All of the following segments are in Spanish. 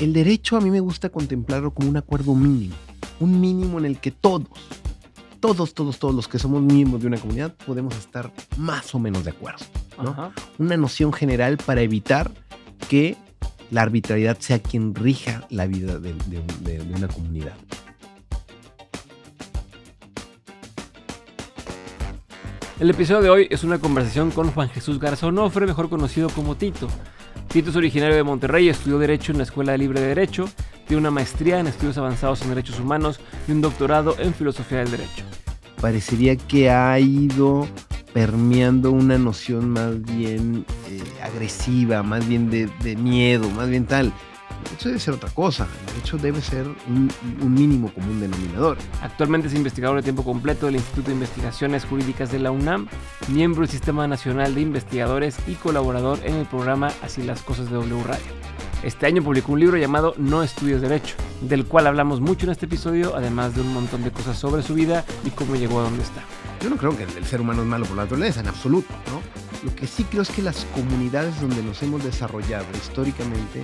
el derecho a mí me gusta contemplarlo como un acuerdo mínimo. Un mínimo en el que todos los que somos miembros de una comunidad podemos estar más o menos de acuerdo, ¿no? Ajá. Una noción general para evitar que la arbitrariedad sea quien rija la vida de una comunidad. El episodio de hoy es una conversación con Juan Jesús Garza Onofre, mejor conocido como Tito. Tito es originario de Monterrey, estudió Derecho en la Escuela Libre de Derecho, tiene una maestría en Estudios Avanzados en Derechos Humanos y un doctorado en Filosofía del Derecho. Parecería que ha ido permeando una noción más bien agresiva, más bien de miedo, más bien tal. El derecho debe ser otra cosa, el derecho debe ser un mínimo común denominador. Actualmente es investigador de tiempo completo del Instituto de Investigaciones Jurídicas de la UNAM, miembro del Sistema Nacional de Investigadores y colaborador en el programa Así las Cosas de W Radio. Este año publicó un libro llamado No Estudies Derecho, del cual hablamos mucho en este episodio, además de un montón de cosas sobre su vida y cómo llegó a donde está. Yo no creo que el ser humano es malo por la naturaleza, en absoluto, ¿no? Lo que sí creo es que las comunidades donde nos hemos desarrollado históricamente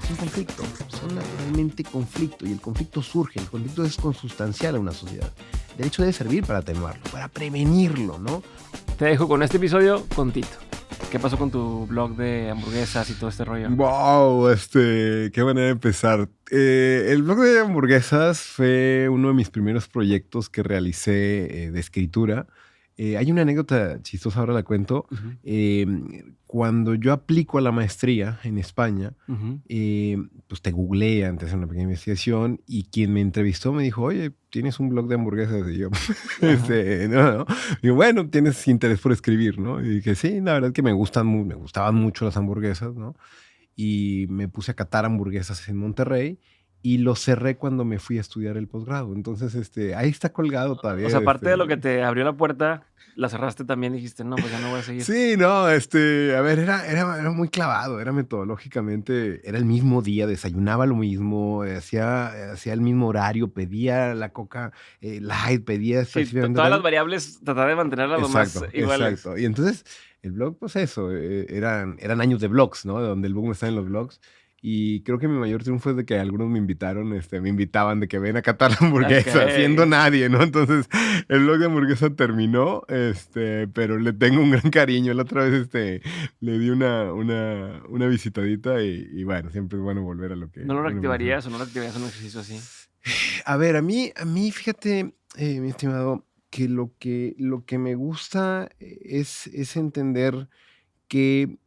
son conflicto, son naturalmente conflicto, y el conflicto surge, el conflicto es consustancial a una sociedad. El derecho debe servir para atenuarlo, para prevenirlo, ¿no? Te dejo con este episodio con Tito. ¿Qué pasó con tu blog de hamburguesas y todo este rollo? Wow, qué manera de empezar. El blog de hamburguesas fue uno de mis primeros proyectos que realicé de escritura. Hay una anécdota chistosa, ahora la cuento. Cuando yo aplico a la maestría en España, pues te googleé antes de hacer una pequeña investigación, y quien me entrevistó me dijo, oye, ¿tienes un blog de hamburguesas? Y yo, no. Y bueno, ¿tienes interés por escribir, no? Y dije, sí, la verdad es que me gustaban mucho las hamburguesas, ¿no? Y me puse a catar hamburguesas en Monterrey, y lo cerré cuando me fui a estudiar el posgrado. Entonces, ahí está colgado todavía. O sea, aparte de lo que te abrió la puerta, la cerraste también y dijiste, no, pues ya no voy a seguir. Sí, no, a ver, era muy clavado, era metodológicamente, era el mismo día, desayunaba lo mismo, hacía el mismo horario, pedía la coca light, pedía Sí, específicamente todas tal. las variables, tratar de mantenerlas lo más iguales. Exacto. Y entonces, el blog, pues eso, eran años de blogs, ¿no? Donde el boom está en los blogs. Y creo que mi mayor triunfo es de que algunos me invitaban de que ven a catar la hamburguesa, Ok. siendo nadie, ¿no? Entonces, el blog de hamburguesa terminó, pero le tengo un gran cariño. La otra vez, le di una visitadita, y bueno, siempre es bueno volver a lo que... ¿No lo bueno, reactivarías o no reactivarías un ejercicio así? a ver, a mí, fíjate, mi estimado, que lo que me gusta es entender que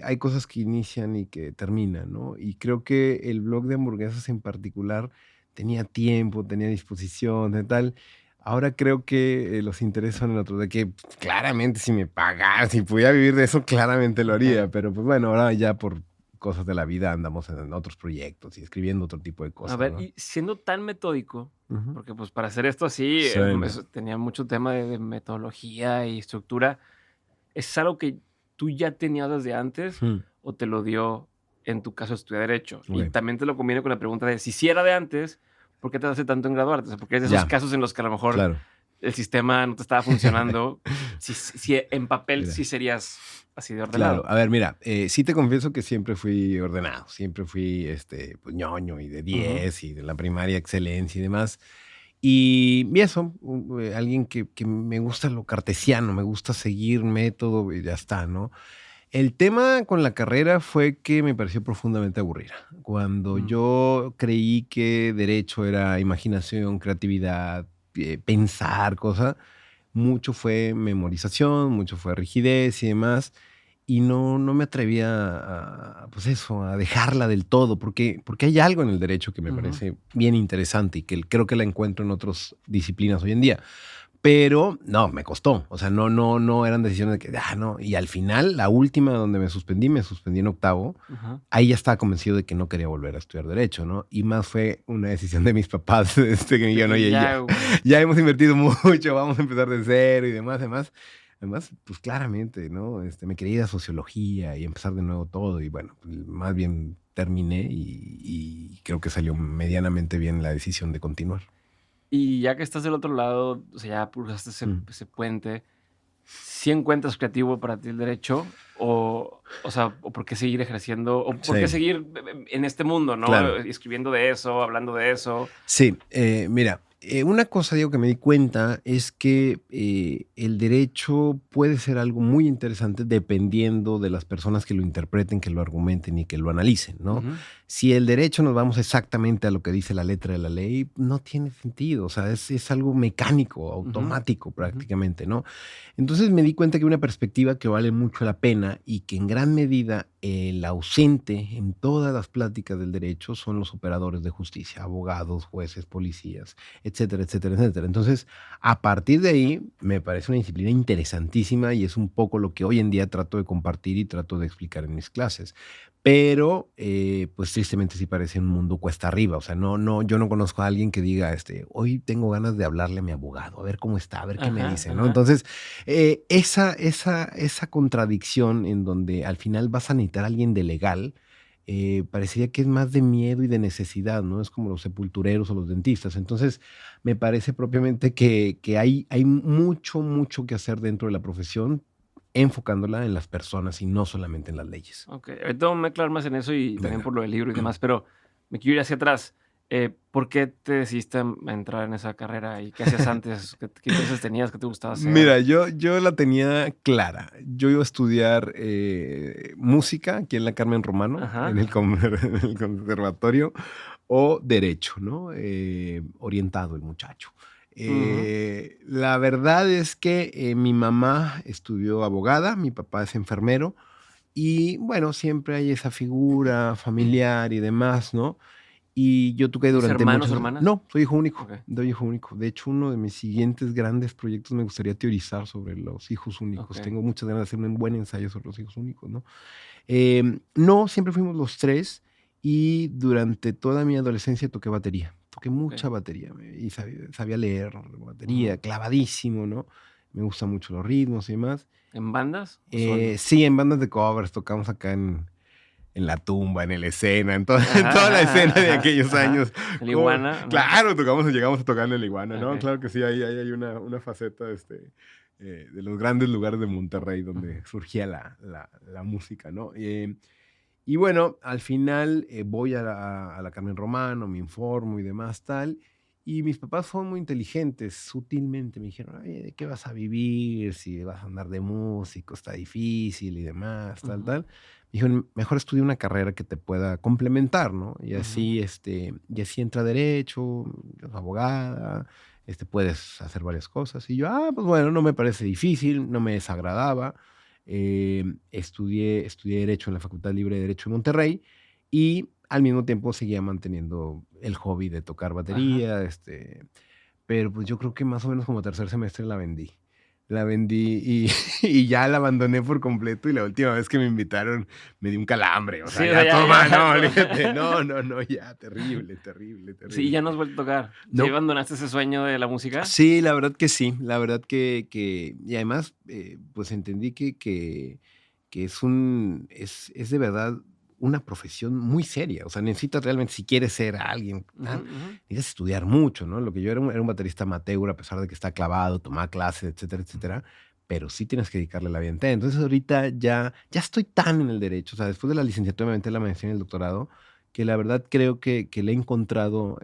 hay cosas que inician y que terminan, ¿no? Y creo que el blog de hamburguesas en particular tenía tiempo, tenía disposición, de tal. Ahora creo que los intereses son en otros, de que pues, claramente si me pagaran, si pudiera vivir de eso, claramente lo haría, pero pues bueno, ahora ya por cosas de la vida andamos en otros proyectos y escribiendo otro tipo de cosas, A ver, ¿no? y siendo tan metódico, Ujú. porque pues para hacer esto así, Sí, no. tenía mucho tema de metodología y estructura, ¿es algo que tú ya tenías desde antes Hmm, o te lo dio, en tu caso, estudiar Derecho? Y ok. también te lo combino con la pregunta de, si sí era de antes, ¿por qué te hace tanto en graduarte? O sea, porque es de esos Ya, casos en los que a lo mejor claro. el sistema no te estaba funcionando. Si en papel Mira. sí serías así de Claro, ordenado. a ver, mira, sí te confieso que siempre fui ordenado, siempre fui, pues, ñoño y de Ujú. 10 y de la primaria excelencia y demás. Y eso, alguien que me gusta lo cartesiano, me gusta seguir método y ya está, ¿no? El tema con la carrera fue que me pareció profundamente aburrida. Cuando Mm. yo creí que derecho era imaginación, creatividad, pensar, cosa, mucho fue memorización, mucho fue rigidez y demás, y no me atrevía pues eso, a dejarla del todo, porque hay algo en el derecho que me Ujú. parece bien interesante y que creo que la encuentro en otras disciplinas hoy en día. Pero no, me costó. O sea, no eran decisiones de que, no. Y al final, la última donde me suspendí en octavo. Ajá. Ahí ya estaba convencido de que no quería volver a estudiar derecho, ¿no? Y más fue una decisión de mis papás, que me De dijeron, que oye, ya, ya hemos invertido mucho, vamos a empezar de cero y demás, demás. Además, pues claramente, ¿no? Me quería ir a sociología y empezar de nuevo todo. Y bueno, pues, más bien terminé y creo que salió medianamente bien la decisión de continuar. y ya que estás del otro lado, o sea, ya cruzaste ese, Mm. ese puente, ¿sí encuentras creativo para ti el derecho? O sea, ¿o por qué seguir ejerciendo? ¿O por qué Sí, seguir en este mundo, no? claro. Escribiendo de eso, hablando de eso. Sí, mira, una cosa, digo, que me di cuenta es que el derecho puede ser algo muy interesante dependiendo de las personas que lo interpreten, que lo argumenten y que lo analicen, ¿no? Ujú, Si el derecho nos vamos exactamente a lo que dice la letra de la ley, no tiene sentido, o sea, es algo mecánico, ujú, automático ujú. prácticamente, ¿no? Entonces me di cuenta que una perspectiva que vale mucho la pena y que en gran medida el ausente en todas las pláticas del derecho son los operadores de justicia, abogados, jueces, policías, etcétera, etcétera, etcétera. Entonces, a partir de ahí, me parece una disciplina interesantísima y es un poco lo que hoy en día trato de compartir y trato de explicar en mis clases. Pero, pues tristemente sí parece un mundo cuesta arriba. O sea, yo no conozco a alguien que diga, hoy tengo ganas de hablarle a mi abogado, a ver cómo está, a ver qué me Ajá, dice, ¿no? ajá. Entonces, esa contradicción en donde al final vas a necesitar a alguien de legal, parecería que es más de miedo y de necesidad, ¿no? Es como los sepultureros o los dentistas. Entonces, me parece propiamente que hay mucho, mucho que hacer dentro de la profesión, enfocándola en las personas y no solamente en las leyes. Okey, ahorita me voy a clavar más en eso y también Venga. por lo del libro y demás, pero me quiero ir hacia atrás. ¿Por qué te decidiste a entrar en esa carrera y qué hacías antes? ¿Qué intereses tenías? ¿Qué te gustaba hacer? Mira, yo la tenía clara. Yo iba a estudiar, música aquí en la Carmen Romano, Ajá. en el en el conservatorio, o derecho, ¿no? Orientado el muchacho. Ujú, La verdad es que, mi mamá estudió abogada, mi papá es enfermero, y bueno, siempre hay esa figura familiar y demás, ¿no? Y yo toqué ¿tienes durante hermanos o muchos a hermanas? no, soy hijo único, Okey, soy hijo único. De hecho, uno de mis siguientes grandes proyectos me gustaría teorizar sobre los hijos únicos. okey. Tengo muchas ganas de hacer un buen ensayo sobre los hijos únicos, ¿no? No, siempre fuimos los 3 y durante toda mi adolescencia toqué batería. Toqué Okey. mucha batería y sabía leer batería, Ujú. clavadísimo, ¿no? Me gustan mucho los ritmos y demás. ¿En bandas o solo? Sí, en bandas de covers, tocamos acá en La Tumba, en El Escena, en toda en Ajá, toda la ajá, escena de ajá, aquellos ajá. años. ¿El Como Iguana? ¿No? claro, llegamos a tocar en el Iguana, ¿no? Okey. Claro que sí, ahí hay una faceta, de los grandes lugares de Monterrey Ujú, donde surgía la música, ¿no? Y bueno, al final, voy a la Carmen Romano, me informo y demás, tal, y mis papás fueron muy inteligentes, sutilmente me dijeron: "Oye, ¿de qué vas a vivir? Si vas a andar de músico, está difícil y demás, tal, ujú, tal". Me dijeron: "Mejor estudia una carrera que te pueda complementar, ¿no? ujú. Y así entra derecho, abogada, puedes hacer varias cosas". Y yo: "Ah, pues bueno, no me parece difícil, no me desagradaba". Estudié Derecho en la Facultad Libre de Derecho de Monterrey y al mismo tiempo seguía manteniendo el hobby de tocar Ajá. batería, pero pues yo creo que más o menos como tercer semestre la vendí. La vendí y, y ya la abandoné por completo y la última vez que me invitaron me dio un calambre, o sea, Sí, o sea, ya ya toma, ya no, olvídate, no, no, no, ya, terrible, terrible, sí, terrible. ya no has vuelto a tocar. ¿Ya No, abandonaste ese sueño de la música? sí, la verdad que sí, la verdad que y además, pues entendí que es de verdad una profesión muy seria, o sea, necesitas realmente, si quieres ser alguien Ujú, tal, ujú, necesitas estudiar mucho, ¿no? Lo que yo era un baterista amateur, a pesar de que está clavado, tomaba clases, etcétera, etcétera, pero sí tienes que dedicarle la vida entera. Entonces, ahorita ya estoy tan en el derecho, o sea, después de la licenciatura me metí a la maestría y el doctorado, que la verdad creo que le he encontrado,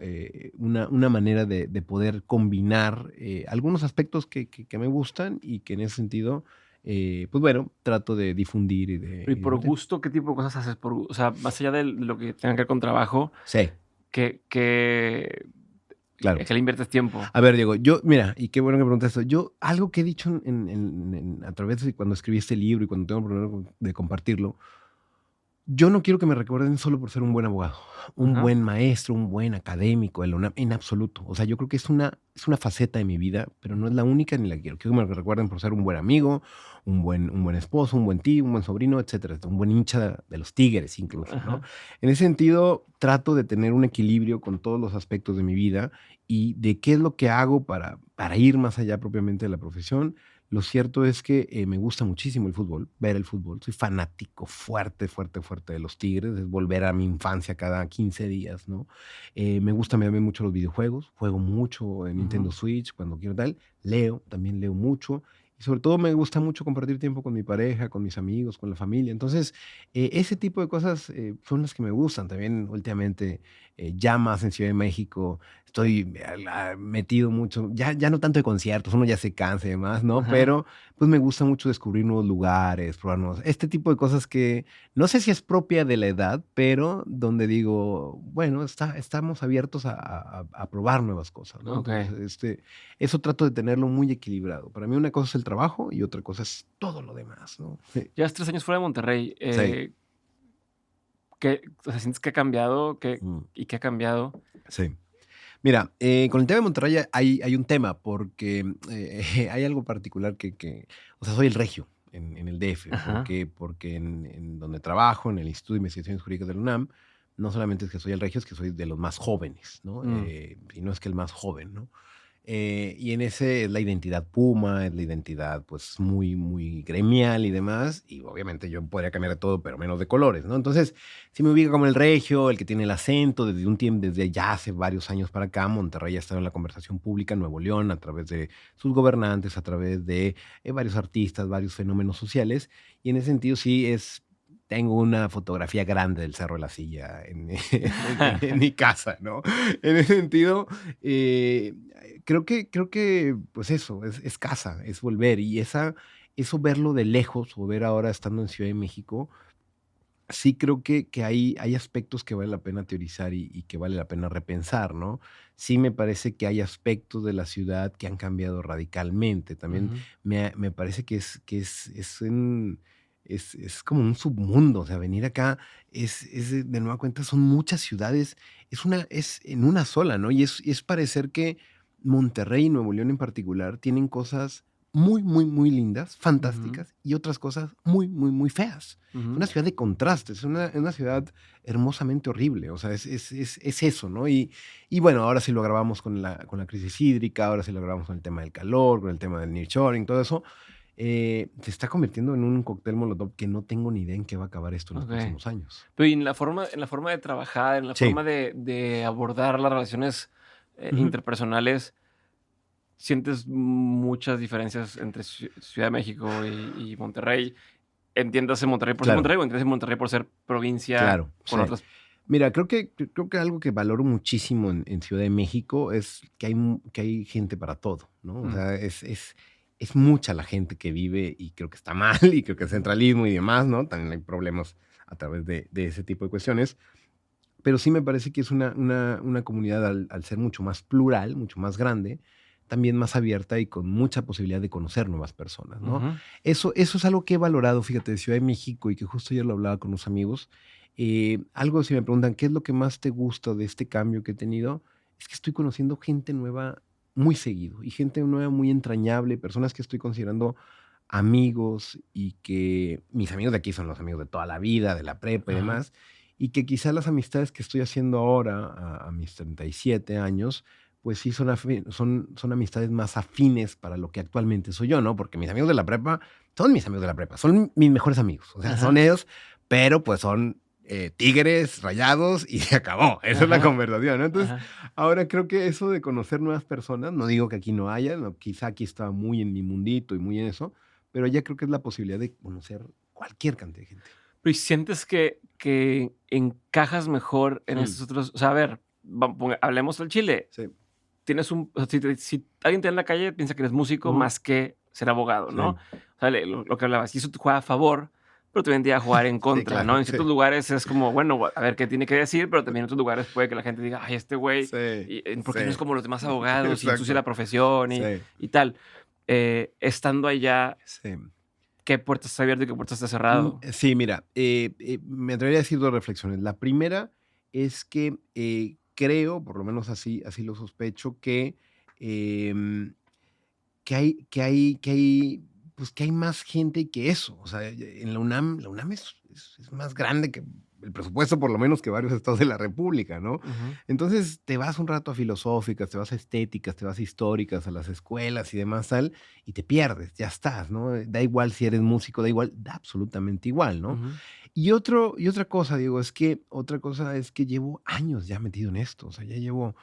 una manera de poder combinar, algunos aspectos que me gustan y que en ese sentido, pues bueno, trato de difundir pero, ¿y y de por meter. gusto qué tipo de cosas haces? O sea, más allá de lo que tenga que ver con trabajo, Sí, ¿qué claro. que le inviertes tiempo? A ver, Diego, yo mira, y qué bueno que preguntas esto. Yo algo que he dicho a través de cuando escribí este libro y cuando tengo el problema de compartirlo. Yo no quiero que me recuerden solo por ser un buen abogado, un Ajá, buen maestro, un buen académico de la UNAM, en absoluto. O sea, yo creo que es una faceta de mi vida, pero no es la única ni la quiero. Quiero que me recuerden por ser un buen amigo, un buen esposo, un buen tío, un buen sobrino, etcétera, un buen hincha de los Tigres incluso, ¿no? ajá. En ese sentido, trato de tener un equilibrio con todos los aspectos de mi vida y de qué es lo que hago para ir más allá propiamente de la profesión. Lo cierto es que, me gusta muchísimo el fútbol, ver el fútbol. Soy fanático fuerte, fuerte, fuerte de los Tigres, es volver a mi infancia cada 15 días, ¿no? Me gustan también mucho los videojuegos, juego mucho en Nintendo Ujú. Switch cuando quiero tal, leo, también leo mucho y sobre todo me gusta mucho compartir tiempo con mi pareja, con mis amigos, con la familia. Entonces, ese tipo de cosas son las que me gustan. También últimamente, ya más en Ciudad de México, estoy metido mucho, ya no tanto de conciertos, uno ya se cansa y demás, ¿no? Ajá. Pero pues me gusta mucho descubrir nuevos lugares, probar nuevos, este tipo de cosas que no sé si es propia de la edad, pero donde digo, bueno, estamos abiertos a probar nuevas cosas, ¿no? Entonces, Okey. eso trato de tenerlo muy equilibrado. Para mí una cosa es el trabajo y otra cosa es todo lo demás, ¿no? Sí. Llevas 3 años fuera de Monterrey, Sí. ¿qué o sea, sientes que ha cambiado? ¿Qué Mm, y qué ha cambiado? sí. Mira, con el tema de Monterrey hay un tema porque, hay algo particular o sea, soy el regio en el DF, Ajá. porque en donde trabajo, en el Instituto de Investigaciones Jurídicas de la UNAM, no solamente es que soy el regio, es que soy de los más jóvenes, ¿no? Mm, Y no es que el más joven, ¿no? Y en ese es la identidad puma, es la identidad, pues, muy, muy gremial y demás, y obviamente yo podría cambiar de todo, pero menos de colores, ¿no? Entonces, sí me ubico como el regio, el que tiene el acento, desde un tiempo, desde ya hace varios años para acá, Monterrey ha estado en la conversación pública en Nuevo León, a través de sus gobernantes, a través de, varios artistas, varios fenómenos sociales, y en ese sentido sí tengo una fotografía grande del Cerro de la Silla en en mi casa, ¿no? En ese sentido, eh creo que, pues eso, es casa, es volver, y eso verlo de lejos, o ver ahora estando en Ciudad de México, sí creo que hay aspectos que vale la pena teorizar y que vale la pena repensar, ¿no? Sí me parece que hay aspectos de la ciudad que han cambiado radicalmente. También ujú, me parece que es como un submundo, o sea, venir acá de nueva cuenta son muchas ciudades, es en una sola, ¿no? Y es parecer que Monterrey y Nuevo León en particular tienen cosas muy, muy, muy lindas, ujú, fantásticas, y otras cosas muy, muy, muy feas. Es ujú. una ciudad de contrastes, es una ciudad hermosamente horrible, o sea, es eso, ¿no? Y bueno, ahora sí lo agravamos con la crisis hídrica, ahora sí lo agravamos con el tema del calor, con el tema del nearshoring, todo eso, se está convirtiendo en un cóctel molotov que no tengo ni idea en qué va a acabar esto en los Okey. próximos años. Pero, y en la forma de trabajar, en la Sí. forma de abordar las relaciones, Ujú. interpersonales, ¿sientes muchas diferencias entre Ciudad de México y Monterrey? Entiéndase Monterrey por ser Claro, Monterrey, o entiéndase Monterrey por ser provincia claro, con sí. otras. Mira, creo que algo que valoro muchísimo en Ciudad de México es que hay gente para todo, ¿no? O Mm, sea, es mucha la gente que vive y creo que está mal, y creo que es centralismo y demás, ¿no? También hay problemas a través de ese tipo de cuestiones, pero sí me parece que es una comunidad al ser mucho más plural, mucho más grande, también más abierta y con mucha posibilidad de conocer nuevas personas, ¿no? ujú, Eso es algo que he valorado, fíjate, de Ciudad de México y que justo ayer lo hablaba con unos amigos. Algo, si me preguntan: "¿Qué es lo que más te gusta de este cambio que he tenido?", es que estoy conociendo gente nueva muy seguido, y gente nueva muy entrañable, personas que estoy considerando amigos, y que mis amigos de aquí son los amigos de toda la vida, de la prepa y ajá, demás, y que quizá las amistades que estoy haciendo ahora a mis 37 años, pues sí son amistades más afines para lo que actualmente soy yo, ¿no? Porque mis amigos de la prepa son mis amigos de la prepa, son mis mejores amigos, o sea, son ajá, ellos, pero pues son, tigres, rayados y se acabó. Esa es la ajá, conversación, ¿no? Entonces, ajá. ahora creo que eso de conocer nuevas personas, no digo que aquí no haya, no, quizá aquí estaba muy en mi mundito y muy en eso, pero ya creo que es la posibilidad de conocer cualquier cantidad de gente. Pero, ¿y sientes que encajas mejor en Mm, estos otros? O sea, a ver, hablemos del Chile. sí, Tienes o sea, si alguien te ve en la calle, piensa que eres músico ujú, más que ser abogado, ¿no? sí, O sea, lo que hablabas, y eso te juega a favor, pero también te va a jugar en sí, contra, ¿no? claro, En sí, ciertos lugares es como, bueno, a ver qué tiene que decir, pero también en otros lugares puede que la gente diga: "Ay, este güey, sí, ¿por qué no es sí, como los demás abogados y ensucia exacto, la profesión?", y sí, y tal. Estando allá, sí. ¿qué puertas está abierto y qué puertas está cerrado? Sí, mira, me atrevería a decir 2 reflexiones. La primera es que, creo, por lo menos así lo sospecho, em pues, que hay más gente que eso. O sea, en la UNAM es más grande que el presupuesto, por lo menos, que varios estados de la república, ¿no? Ujú, Entonces, te vas un rato a filosóficas, te vas a estéticas, te vas a históricas, a las escuelas y demás tal, y te pierdes, ya estás, ¿no? Da igual si eres músico, da igual, da absolutamente igual, ¿no? ujú, Y otra cosa, Diego, otra cosa es que llevo años ya metido en esto, o sea, ya llevo,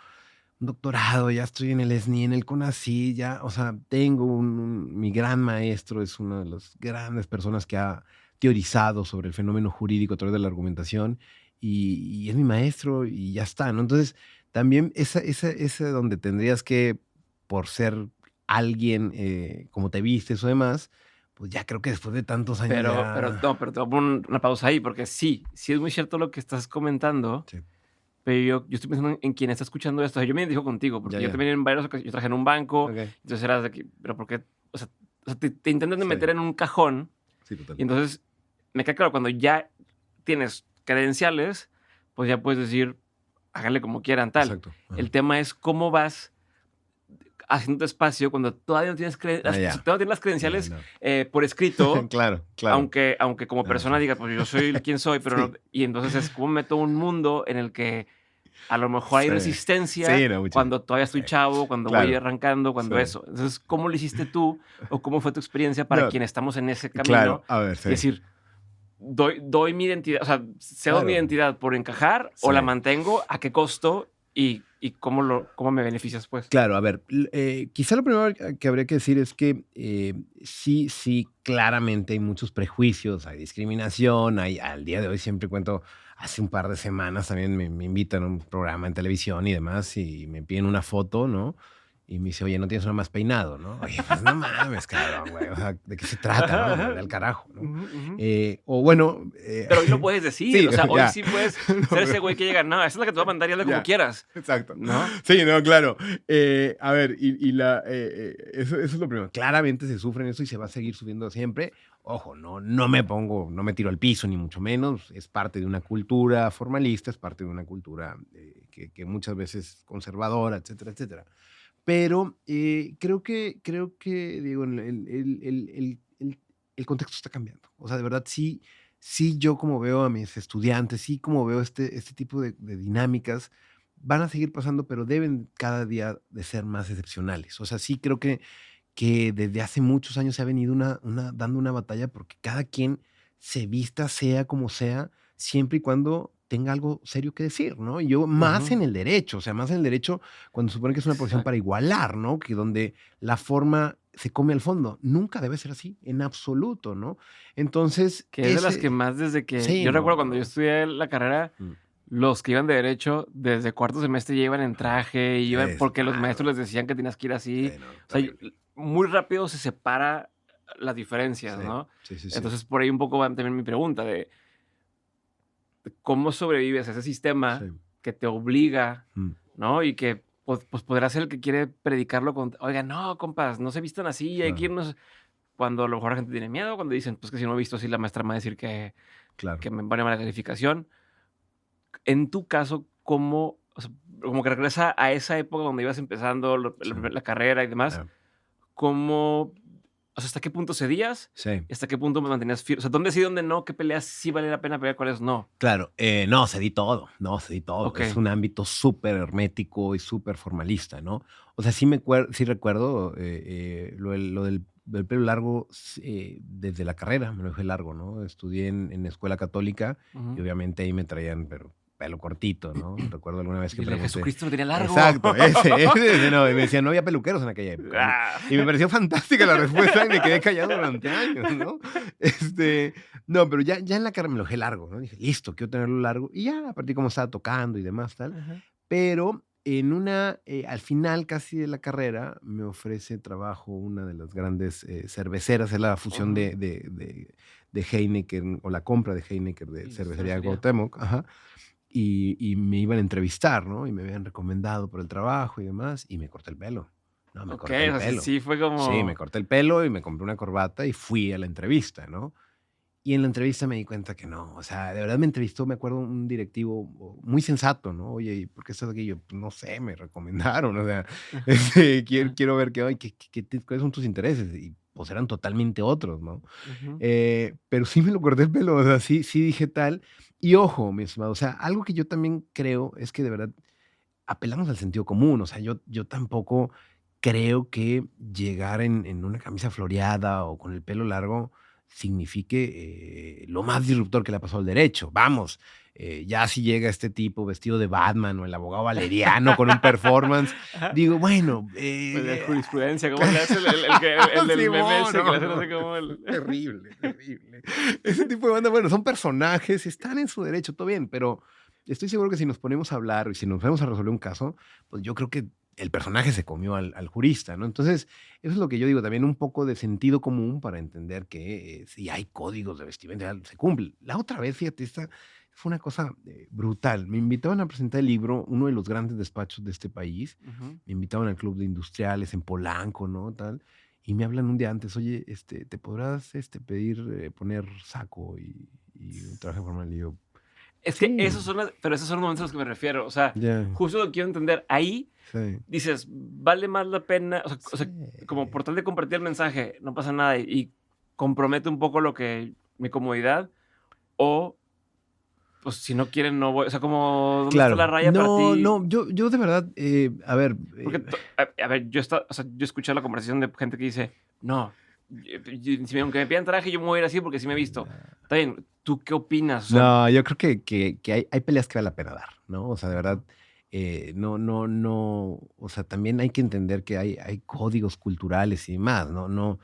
un doctorado, ya estoy en el SNI, en el CONACYT, ya, o sea, tengo mi gran maestro, es una de las grandes personas que ha teorizado sobre el fenómeno jurídico a través de la argumentación y es mi maestro y ya está, ¿no? Entonces, también esa donde tendrías que, por ser alguien, como te vistes o demás, pues ya creo que después de tantos años Pero ya no, pero te voy a poner una pausa ahí, porque sí es muy cierto lo que estás comentando, sí, pero yo estoy pensando en quien está escuchando esto. O sea, yo me identifico contigo, ya, porque yo ya, también en varias ocasiones, yo trabajé en un banco, okey, entonces eras de que, pero ¿por qué? O sea, te intentan de sí, meter en un cajón sí, y total, entonces me queda claro, cuando ya tienes credenciales, pues ya puedes decir, háganle como quieran, tal. exacto, El ajá. tema es cómo vas haciendo espacio cuando todavía no tienes, Ah, o sea, ya, todavía no tienes las ya, credenciales no. por escrito, Claro, claro. aunque como Ah, sí. persona diga, pues yo soy quien soy, pero no, Sí, y entonces es como meto un mundo en el que a lo mejor hay sí. resistencia Sí, no, mucho. cuando todavía Sí, estoy chavo, cuando voy claro, arrancando, sí. cuando eso. Entonces, ¿cómo lo hiciste tú o cómo fue tu experiencia para No, quienes estamos en ese camino? claro, a ver, Y sí, decir, doy mi identidad, o sea, cedo mi claro, identidad por encajar o la sí. mantengo, ¿a qué costo? Y cómo me beneficias, pues. Claro, a ver, quizá lo primero que habría que decir es que, sí, claramente hay muchos prejuicios, hay discriminación, hay al día de hoy siempre cuento, hace un par de semanas también me invitan a un programa en televisión y demás, y me piden una foto, ¿no? Y me dice: "Oye, ¿no tienes uno más peinado?", ¿no? Oye, pues no mames, cabrón, güey, o sea, ¿de qué se trata, Ajá, no? ajá. Ve al carajo, ¿no? Ujú, ujú. O bueno, Pero hoy lo puedes decir, sí, o sea, hoy ya. sí puedes No, ser pero ese güey que llega, no, esa es la que te voy a mandar y hazle como ya. quieras, Exacto. ¿no? Sí, no, claro. A ver, eso es lo primero. Claramente se sufre en eso y se va a seguir subiendo siempre. Ojo, no me tiro al piso, ni mucho menos. Es parte de una cultura formalista, es parte de una cultura que muchas veces conservadora, etcétera, etcétera. Pero creo que, digo, el contexto está cambiando. O sea, de verdad, sí, yo como veo a mis estudiantes, sí como veo este tipo de dinámicas, van a seguir pasando, pero deben cada día de ser más excepcionales. O sea, sí creo que desde hace muchos años se ha venido dando una batalla porque cada quien se vista, sea como sea, siempre y cuando tenga algo serio que decir, ¿no? Y yo más Ujú, en el derecho, o sea, más en el derecho cuando se supone que es una profesión para exacto. igualar, ¿no? Que donde la forma se come al fondo. Nunca debe ser así, en absoluto, ¿no? Entonces, Que es de las que más desde que sí, yo recuerdo no, cuando yo no. estudié la carrera, Mm, los que iban de derecho, desde cuarto semestre ya iban en ajá. traje, y iban Sí, sí, porque los maestros claro. les decían que tenías que ir Sí, así. no, O sea, terrible. muy rápido se separa las diferencias, Sí, ¿no? sí, sí, sí. Entonces, por ahí un poco va también mi pregunta de cómo sobrevives a ese Sí. sistema que te obliga, Mm, ¿no? Y que, pues, podrá ser el que quiere predicarlo con: "Oigan, no, compas, no se vistan así, hay que claro, irnos", cuando a lo mejor la gente tiene miedo, cuando dicen: "Pues, que si no he visto así, la maestra me va a decir claro. que me pone mala calificación". En tu caso, ¿cómo? O sea, como que regresa a esa época donde ibas empezando Sí. la carrera y demás, Ah, ¿cómo? O sea, ¿hasta qué punto cedías? sí. ¿Y hasta qué punto me mantenías firme? O sea, ¿dónde sí, dónde no? ¿Qué peleas sí vale la pena pelear, cuáles no? Claro, no, cedí todo, no, cedí todo. Es Okey. un ámbito súper hermético y súper formalista, ¿no? O sea, sí recuerdo, lo del pelo largo, desde la carrera me lo dejé largo, ¿no? Estudié en escuela católica y Ujú. obviamente ahí me traían, pero pelo cortito, ¿no? Recuerdo alguna vez que Dile: pregunté "Jesucristo lo tenía largo". exacto, ese, no, y me decían: "No había peluqueros en aquella época", ¿no? Ah. Y me pareció fantástica la respuesta y me quedé callado durante años, ¿no? Este, no, pero ya en la carrera me lo dejé largo, ¿no? Dije: "Listo, quiero tenerlo largo", y ya, a partir de cómo estaba tocando y demás, tal. Ajá. Pero al final casi de la carrera, me ofrece trabajo una de las grandes, cerveceras, es la fusión Ujú. de Heineken, o la compra de Heineken de Sí, Cervecería cervecería. Cuauhtémoc, ajá, y me iban a entrevistar, ¿no? Y me habían recomendado por el trabajo y demás, y me corté el pelo. No, me corté Okey, el o sea, sí pelo. sí fue Sí, me como corté el pelo y me compré una corbata y fui a la entrevista, ¿no? Y en la entrevista me di cuenta que no, o sea, de verdad me entrevistó, me acuerdo, un directivo muy sensato, ¿no? Oye, ¿y por qué estás aquí? Yo, pues no sé, me recomendaron, o sea, ajá, ajá, quiero ver qué, oye, cuáles son tus intereses. Y pues eran totalmente otros, ¿no? ujú. Pero sí me lo corté el pelo, o sea, sí dije tal. Y ojo, mi estimado, o sea, algo que yo también creo es que de verdad apelamos al sentido común, o sea, yo tampoco creo que llegar en una camisa floreada o con el pelo largo signifique lo más disruptor que le ha pasado al derecho. Vamos, ya si llega este tipo vestido de Batman o el abogado Valeriano con un performance, Ajá. digo, bueno, Pues de jurisprudencia, ¿cómo le hace el del meme Simón, ese que le no, hace no no, sé cómo el... terrible, terrible. Ese tipo de banda, bueno, son personajes, están en su derecho, todo bien, pero estoy seguro que si nos ponemos a hablar y si nos ponemos a resolver un caso, pues yo creo que el personaje se comió al jurista, ¿no? Entonces, eso es lo que yo digo, también un poco de sentido común para entender que si hay códigos de vestimenta, se cumple. La otra vez, fíjate, esta fue una cosa brutal. Me invitaban a presentar el libro, uno de los grandes despachos de este país, Ujú. me invitaban al Club de Industriales en Polanco, ¿no? Tal. Y me hablan un día antes, oye, ¿te podrás pedir poner saco y un traje formal? Y yo, Es que sí, esos son pero esos son los momentos a los que me refiero. O sea, ya, justo lo que quiero entender. Ahí sí, dices, vale más la pena, o sea, sí. como por tal de compartir el mensaje, no pasa nada y compromete un poco lo que mi comodidad, o pues si no quieren, no voy. O sea, como, ¿dónde está la Claro, raya para no, ti? no, yo de verdad, a ver, Porque, a ver, o sea, yo escuché la conversación de gente que dice, no, aunque me pidan traje, yo me voy a ir así porque sí me he visto. Está bien, ¿tú qué opinas? O sea, no, yo creo que hay peleas que vale la pena dar, ¿no? O sea, de verdad, ujú, no, o sea, también hay que entender que hay códigos culturales y demás, no,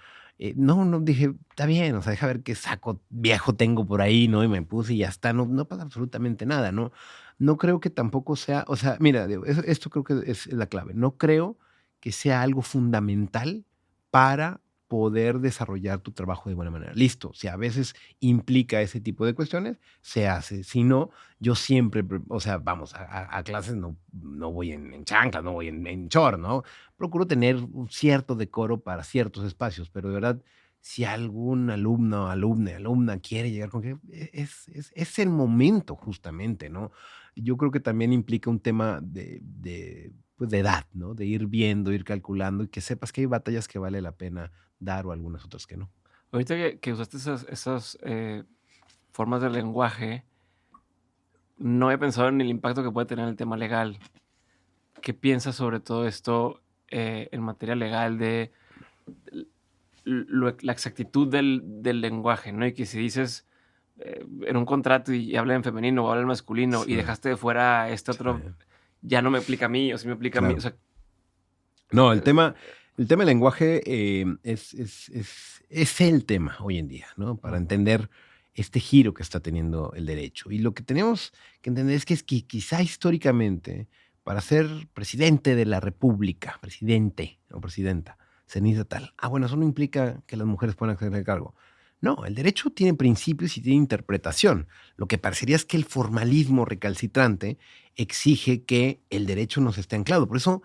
dije, está bien, o sea, deja ver qué saco viejo tengo por ahí, ¿no? Y me puse y ya está, no pasa absolutamente nada, ¿no? No creo que tampoco sea, o sea, mira, digo, esto creo que es la clave. No creo que sea algo fundamental para poder desarrollar tu trabajo de buena manera. Listo, si a veces implica ese tipo de cuestiones, se hace. Si no, yo siempre, o sea, vamos, a clases no voy en chanclas, no voy en short, ¿no? Procuro tener un cierto decoro para ciertos espacios, pero de verdad, si algún alumno, alumna quiere llegar con que es el momento justamente, ¿no? Yo creo que también implica un tema pues de edad, ¿no? De ir viendo, ir calculando y que sepas que hay batallas que vale la pena dar o algunas otras que no. ahorita que usaste esas formas de lenguaje, no he pensado en el impacto que puede tener el tema legal. ¿Qué piensas sobre todo esto en materia legal de la exactitud del lenguaje, ¿no? Y que si dices en un contrato y habla en femenino o habla en masculino y Sí, dejaste de fuera este sí, otro, ya no me aplica a mí o sí me aplica a mí. O claro. sea, No, el eh, tema el tema del lenguaje, es el tema hoy en día, ¿no? Para ujú, entender este giro que está teniendo el derecho. Y lo que tenemos que entender es que quizá históricamente, para ser presidente de la república, presidente o presidenta, se necesita tal. Bueno, eso no implica que las mujeres puedan acceder al cargo. No, el derecho tiene principios y tiene interpretación. Lo que parecería es que el formalismo recalcitrante exige que el derecho nos esté anclado. Por eso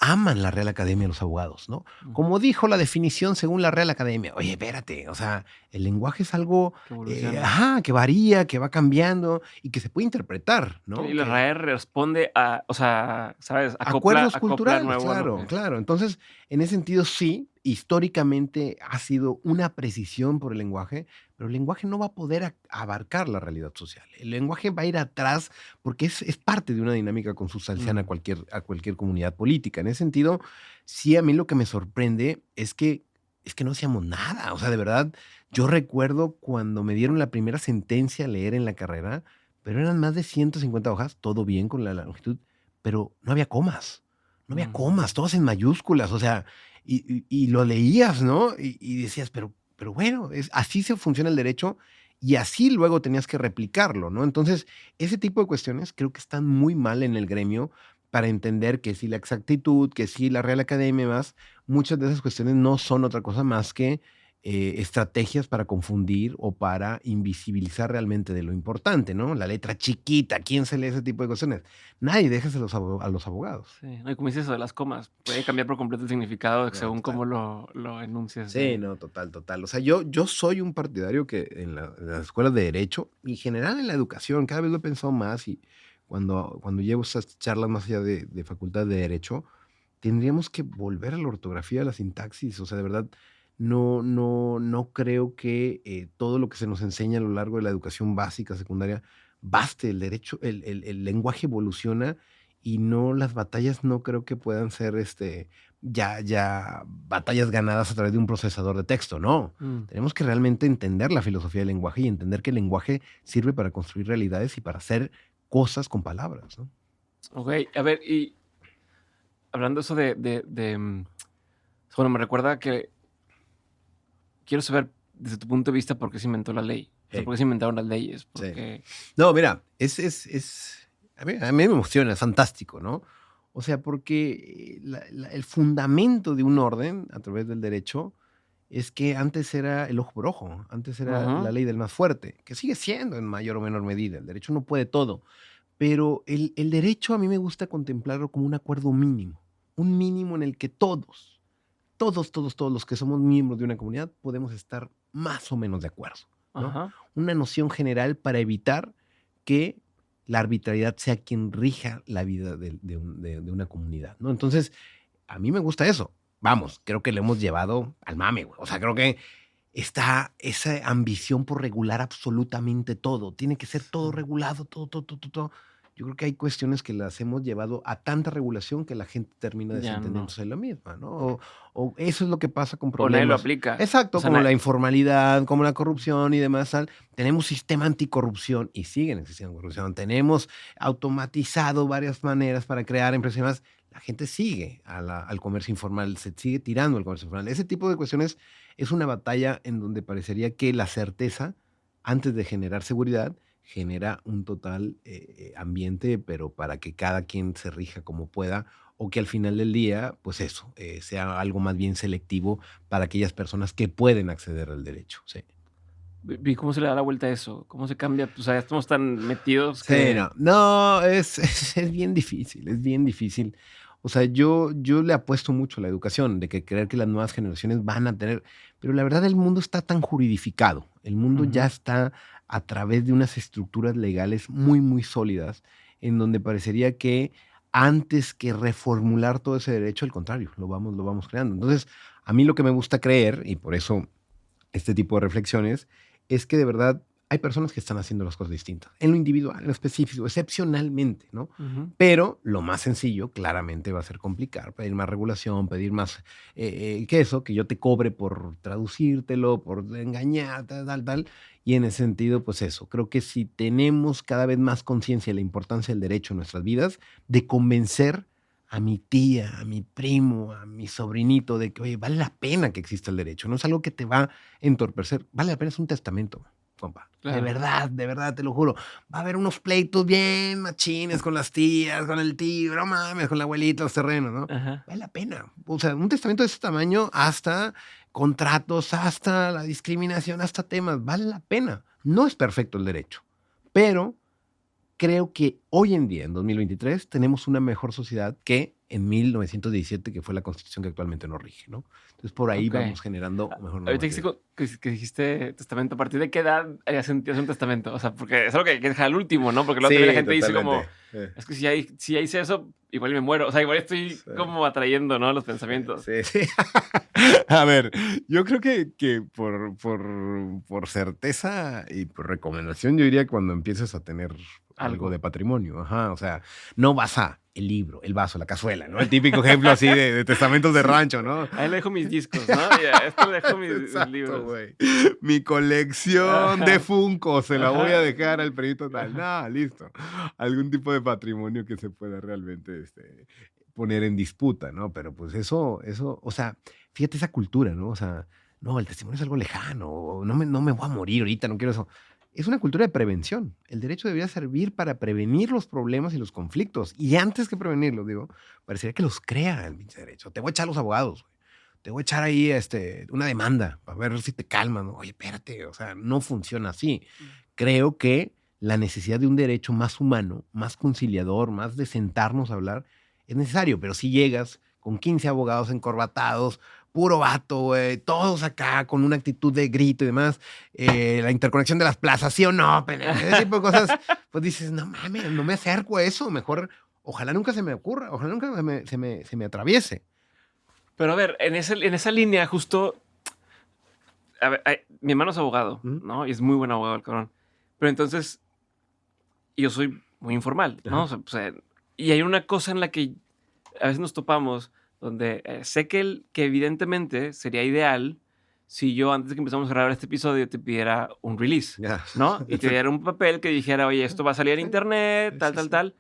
aman la Real Academia los abogados, ¿no? ujú, Como dijo la definición según la Real Academia. Oye, espérate, o sea, el lenguaje es algo, que evoluciona. que varía, que va cambiando y que se puede interpretar, Y ¿no? la Que RAE responde a, o sea, ¿sabes? acuerdos Acopla culturales, nuevo, ¿no? claro, claro. Entonces, en ese sentido, sí, históricamente ha sido una precisión por el lenguaje, pero el lenguaje no va a poder abarcar la realidad social. El lenguaje va a ir atrás porque es parte de una dinámica consustancial Mm, a cualquier comunidad política. En ese sentido, sí, a mí lo que me sorprende es que no hacíamos nada. O sea, de verdad, yo recuerdo cuando me dieron la primera sentencia a leer en la carrera, pero eran más de 150 hojas, todo bien con la longitud, pero no había comas, no había ujú. comas, todas en mayúsculas, o sea, y lo leías, ¿no? Y decías, pero bueno, así se funciona el derecho y así luego tenías que replicarlo, ¿no? Entonces, ese tipo de cuestiones creo que están muy mal en el gremio para entender que si la exactitud, que si la Real Academia y más, muchas de esas cuestiones no son otra cosa más que estrategias para confundir o para invisibilizar realmente de lo importante, ¿no? La letra chiquita, ¿quién se lee ese tipo de cuestiones? Nadie, déjese a los abogados. Sí, no, y como dices eso de las comas, puede cambiar por completo el significado No, según total. cómo lo enuncias Sí, de... no, total, total. O sea, yo soy un partidario que en las escuelas de derecho y en general en la educación, cada vez lo he pensado más y cuando llevo esas charlas más allá de facultad de derecho, tendríamos que volver a la ortografía, a la sintaxis. O sea, de verdad, no creo que todo lo que se nos enseña a lo largo de la educación básica, secundaria, baste. El derecho, el lenguaje evoluciona y no, las batallas no creo que puedan ser ya batallas ganadas a través de un procesador de texto, no. Tenemos que realmente entender la filosofía del lenguaje y entender que el lenguaje sirve para construir realidades y para hacer cosas con palabras, ¿no? Ok, a ver, y hablando eso bueno, me recuerda que quiero saber desde tu punto de vista por qué se inventó la ley. O sea, Sí. por qué se inventaron las leyes. Sí. Porque... No, mira, a mí me emociona, es fantástico, ¿no? O sea, porque el fundamento de un orden a través del derecho es que antes era el ojo por ojo, antes era la ley del más fuerte, que sigue siendo en mayor o menor medida. El derecho no puede todo, pero el derecho a mí me gusta contemplarlo como un acuerdo mínimo, un mínimo en el que todos los que somos miembros de una comunidad podemos estar más o menos de acuerdo, ¿no? Ajá. Una noción general para evitar que la arbitrariedad sea quien rija la vida de una comunidad, ¿no? Entonces, a mí me gusta eso. Vamos, creo que lo hemos llevado al mame, güey. O sea, creo que está esa ambición por regular absolutamente todo. Tiene que ser todo regulado, todo. Yo creo que hay cuestiones que las hemos llevado a tanta regulación que la gente termina Ya no. desentendiéndose de la misma, ¿no? O eso es lo que pasa con O nadie lo problemas. aplica. Exacto, O sea, como la informalidad, como la corrupción y demás. Tenemos sistema anticorrupción y siguen existiendo corrupción. Tenemos automatizado varias maneras para crear empresas y demás. La gente sigue al comercio informal, se sigue tirando al comercio informal. Ese tipo de cuestiones es una batalla en donde parecería que la certeza, antes de generar seguridad, genera un total ambiente, pero para que cada quien se rija como pueda, o que al final del día, pues eso, sea algo más bien selectivo para aquellas personas que pueden acceder al derecho. Sí. ¿Y cómo se le da la vuelta a eso? ¿Cómo se cambia? O sea, estamos tan metidos Sí, que... no, es bien difícil, es bien difícil. O sea, yo le apuesto mucho a la educación, de que creer que las nuevas generaciones van a tener, pero la verdad el mundo está tan juridificado, el mundo ya está a través de unas estructuras legales muy, muy sólidas, en donde parecería que antes que reformular todo ese derecho, al contrario, lo vamos creando. Entonces, a mí lo que me gusta creer, y por eso este tipo de reflexiones, es que de verdad hay personas que están haciendo las cosas distintas, en lo individual, en lo específico, excepcionalmente, ¿no? Pero lo más sencillo, claramente, va a ser complicar, pedir más regulación, pedir más que eso, que yo te cobre por traducírtelo, por engañarte, tal. Y en ese sentido, pues eso, creo que si tenemos cada vez más conciencia de la importancia del derecho en nuestras vidas, de convencer a mi tía, a mi primo, a mi sobrinito, de que, oye, vale la pena que exista el derecho, no es algo que te va a entorpecer, vale la pena, es un testamento, compa. Claro. De verdad, te lo juro. Va a haber unos pleitos bien machines con las tías, con el tío, no mames, con la abuelita, los terrenos, ¿no? Ajá. Vale la pena. O sea, un testamento de ese tamaño, hasta contratos, hasta la discriminación, hasta temas, vale la pena. No es perfecto el derecho, pero creo que hoy en día, en 2023, tenemos una mejor sociedad que en 1917, que fue la constitución que actualmente nos rige, ¿no? Entonces, por ahí Ok. vamos generando mejor Ahorita dijiste normativa. que dijiste testamento. ¿A partir de qué edad harías un testamento? O sea, porque es algo que hay que dejar al último, ¿no? Porque luego también la gente dice como, es que si ya hice eso, igual me muero. O sea, igual estoy como atrayendo, ¿no? Los pensamientos. Sí. A ver, yo creo que por certeza y por recomendación, yo diría cuando empieces a tener algo de patrimonio. Ajá, o sea, no vas a el libro, el vaso, la cazuela, ¿no? El típico ejemplo así de testamentos de rancho, ¿no? Ahí le dejo mis discos, ¿no? Ya, esto le dejo mis Exacto, libros. güey. Mi colección de Funko se la voy a dejar al perito tal. No, listo. Algún tipo de patrimonio que se pueda realmente poner en disputa, ¿no? Pero pues eso, o sea, fíjate esa cultura, ¿no? O sea, no, el testimonio es algo lejano, no me voy a morir ahorita, no quiero eso. Es una cultura de prevención. El derecho debería servir para prevenir los problemas y los conflictos. Y antes que prevenirlos, digo, parecería que los crea el pinche derecho. Te voy a echar a los abogados, güey. Te voy a echar ahí una demanda para ver si te calman, ¿no? Oye, espérate, o sea, no funciona así. Creo que la necesidad de un derecho más humano, más conciliador, más de sentarnos a hablar, es necesario. Pero si llegas con 15 abogados encorbatados, puro vato, güey, todos acá con una actitud de grito y demás, la interconexión de las plazas, ¿sí o no? Ese tipo de cosas, pues dices, no mames, no me acerco a eso, mejor, ojalá nunca se me ocurra, ojalá nunca se me atraviese. Pero a ver, en esa línea justo, a ver, mi hermano es abogado, ¿no? Y es muy buen abogado el cabrón. Pero entonces, yo soy muy informal, ¿no? O sea, y hay una cosa en la que a veces nos topamos donde sé que evidentemente sería ideal si yo antes de que empezamos a grabar este episodio te pidiera un release, Ya. ¿no? Y te diera un papel que dijera, oye, esto va a salir en Sí, internet, sí, tal, sí, tal, sí. tal.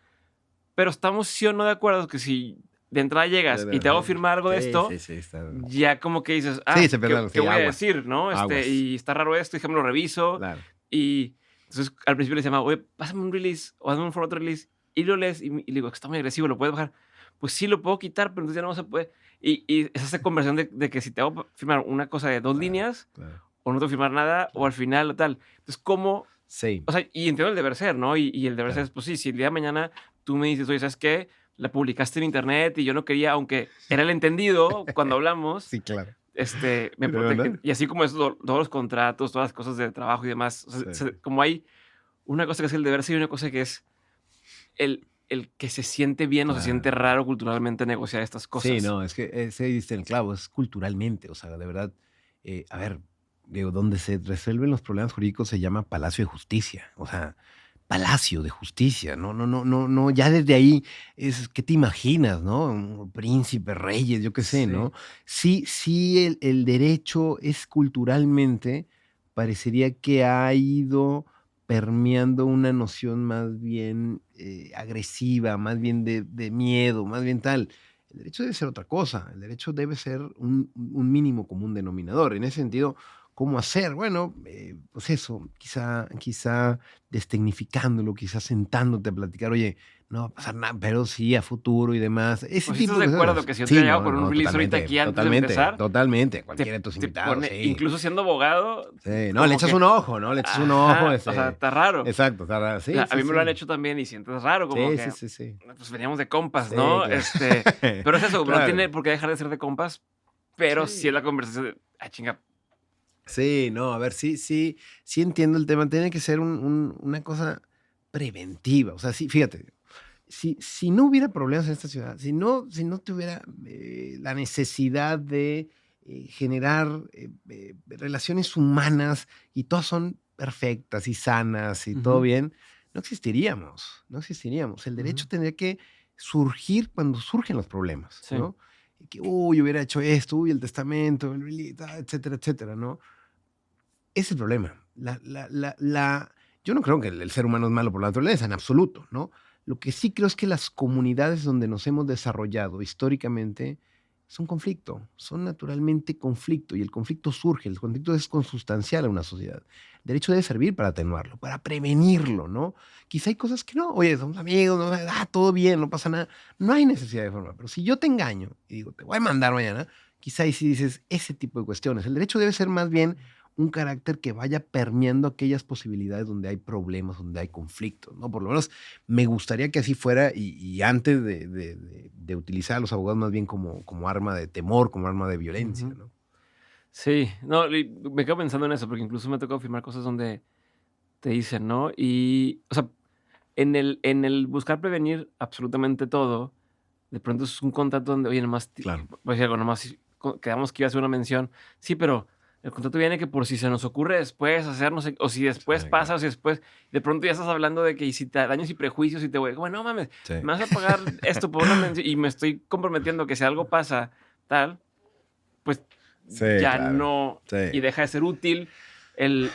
Pero estamos sí o no de acuerdo que si de entrada llegas y te hago firmar algo de Sí, esto, sí, sí, está. ya como que dices, Sí, ah, se pierde, ¿qué sí, voy a aguas, decir, no? aguas. Y está raro esto, déjame lo reviso. Claro. Y entonces al principio le decía, oye, pásame un release o hazme un formato release. Y lo lees y le digo, está muy agresivo, ¿lo puedes bajar? Pues sí, lo puedo quitar, pero entonces ya no se puede. Y es esa conversión de que si te hago firmar una cosa de 2 Claro, líneas, claro, o no tengo que firmar nada, o al claro. final o tal. Entonces, ¿cómo? Sí, O sea, y entiendo el deber ser, ¿no? Y el deber ser claro. es, pues sí, si el día de mañana tú me dices, oye, ¿sabes qué? La publicaste en internet y yo no quería, aunque era el entendido cuando hablamos, Sí, claro. me Pero, ¿no? protege. Y así como eso, todos los contratos, todas las cosas de trabajo y demás, o sea, Sí. como hay una cosa que es el deber ser y una cosa que es el que se siente bien o se siente Claro. raro culturalmente negociar estas Sí, cosas. no, es que ese diste en el clavo, es culturalmente, o sea, de verdad, a ver, digo, donde se resuelven los problemas jurídicos se llama Palacio de Justicia, o sea, Palacio de Justicia, no, ya desde ahí es, ¿qué te imaginas, no? Un príncipe, reyes, yo qué sé, Sí. ¿no? Sí, sí, el derecho es culturalmente, parecería que ha ido permeando una noción más bien agresiva, más bien de miedo, más bien tal. El derecho debe ser otra cosa, el derecho debe ser un mínimo común denominador. En ese sentido, ¿cómo hacer? Bueno, pues eso, quizá destecnificándolo, quizás sentándote a platicar, oye, no va a pasar nada, pero sí a futuro y demás, ese Pues si estás tipo de de acuerdo cosas. que si yo te Sí, llegado no, con un no, release ahorita totalmente, aquí antes de totalmente, empezar, totalmente, cualquiera de tus te invitados, pone, sí. incluso siendo abogado, Sí, no, le como echas que, un ojo, ¿no? Le echas un ojo, ajá, o sea, está raro. exacto, está raro. O sea, Sí, a sí, mí me lo han sí. hecho también y sientes raro, como Sí, sí, que, sí, sí. pues veníamos de compas, Sí, ¿no? claro. Pero es eso, no tiene Claro. por qué dejar de ser de compas, pero sí es Sí. la conversación de, chinga, Sí, no, a ver, sí entiendo el tema. Tiene que ser una cosa preventiva. O sea, sí, fíjate, si no hubiera problemas en esta ciudad, si no tuviera la necesidad de generar relaciones humanas y todas son perfectas y sanas y todo ujú, bien, no existiríamos, no existiríamos. El derecho ujú, tendría que surgir cuando surgen los problemas, sí, ¿no? Que, uy, hubiera hecho esto, uy, el testamento, etcétera, etcétera, ¿no? Ese es el problema. Yo no creo que el ser humano es malo por la naturaleza, en absoluto, ¿no? Lo que sí creo es que las comunidades donde nos hemos desarrollado históricamente son conflicto, son naturalmente conflicto, y el conflicto surge, el conflicto es consustancial a una sociedad. El derecho debe servir para atenuarlo, para prevenirlo, ¿no? Quizá hay cosas que no, oye, somos amigos, no, todo bien, no pasa nada. No hay necesidad de formar, pero si yo te engaño y digo, te voy a mandar mañana, quizá ahí sí dices ese tipo de cuestiones. El derecho debe ser más bien un carácter que vaya permeando aquellas posibilidades donde hay problemas, donde hay conflictos, ¿no? Por lo menos me gustaría que así fuera y antes de utilizar a los abogados más bien como arma de temor, como arma de violencia, ujú. ¿no? Sí, no, me quedo pensando en eso, porque incluso me ha tocado firmar cosas donde te dicen, ¿no? Y, o sea, en el buscar prevenir absolutamente todo, de pronto es un contrato donde, oye, nomás, Claro. voy a decir algo, nomás quedamos que iba a hacer una mención. Sí, pero el contrato viene que por si se nos ocurre después hacer, no sé, o si Sí, después pasa, o claro. si después, de pronto ya estás hablando de que y si te daños y prejuicios y te voy, bueno, no mames, Sí. me vas a pagar esto por una mención y me estoy comprometiendo que si algo pasa, tal, pues Sí, ya claro. no, y Sí. deja de ser útil el,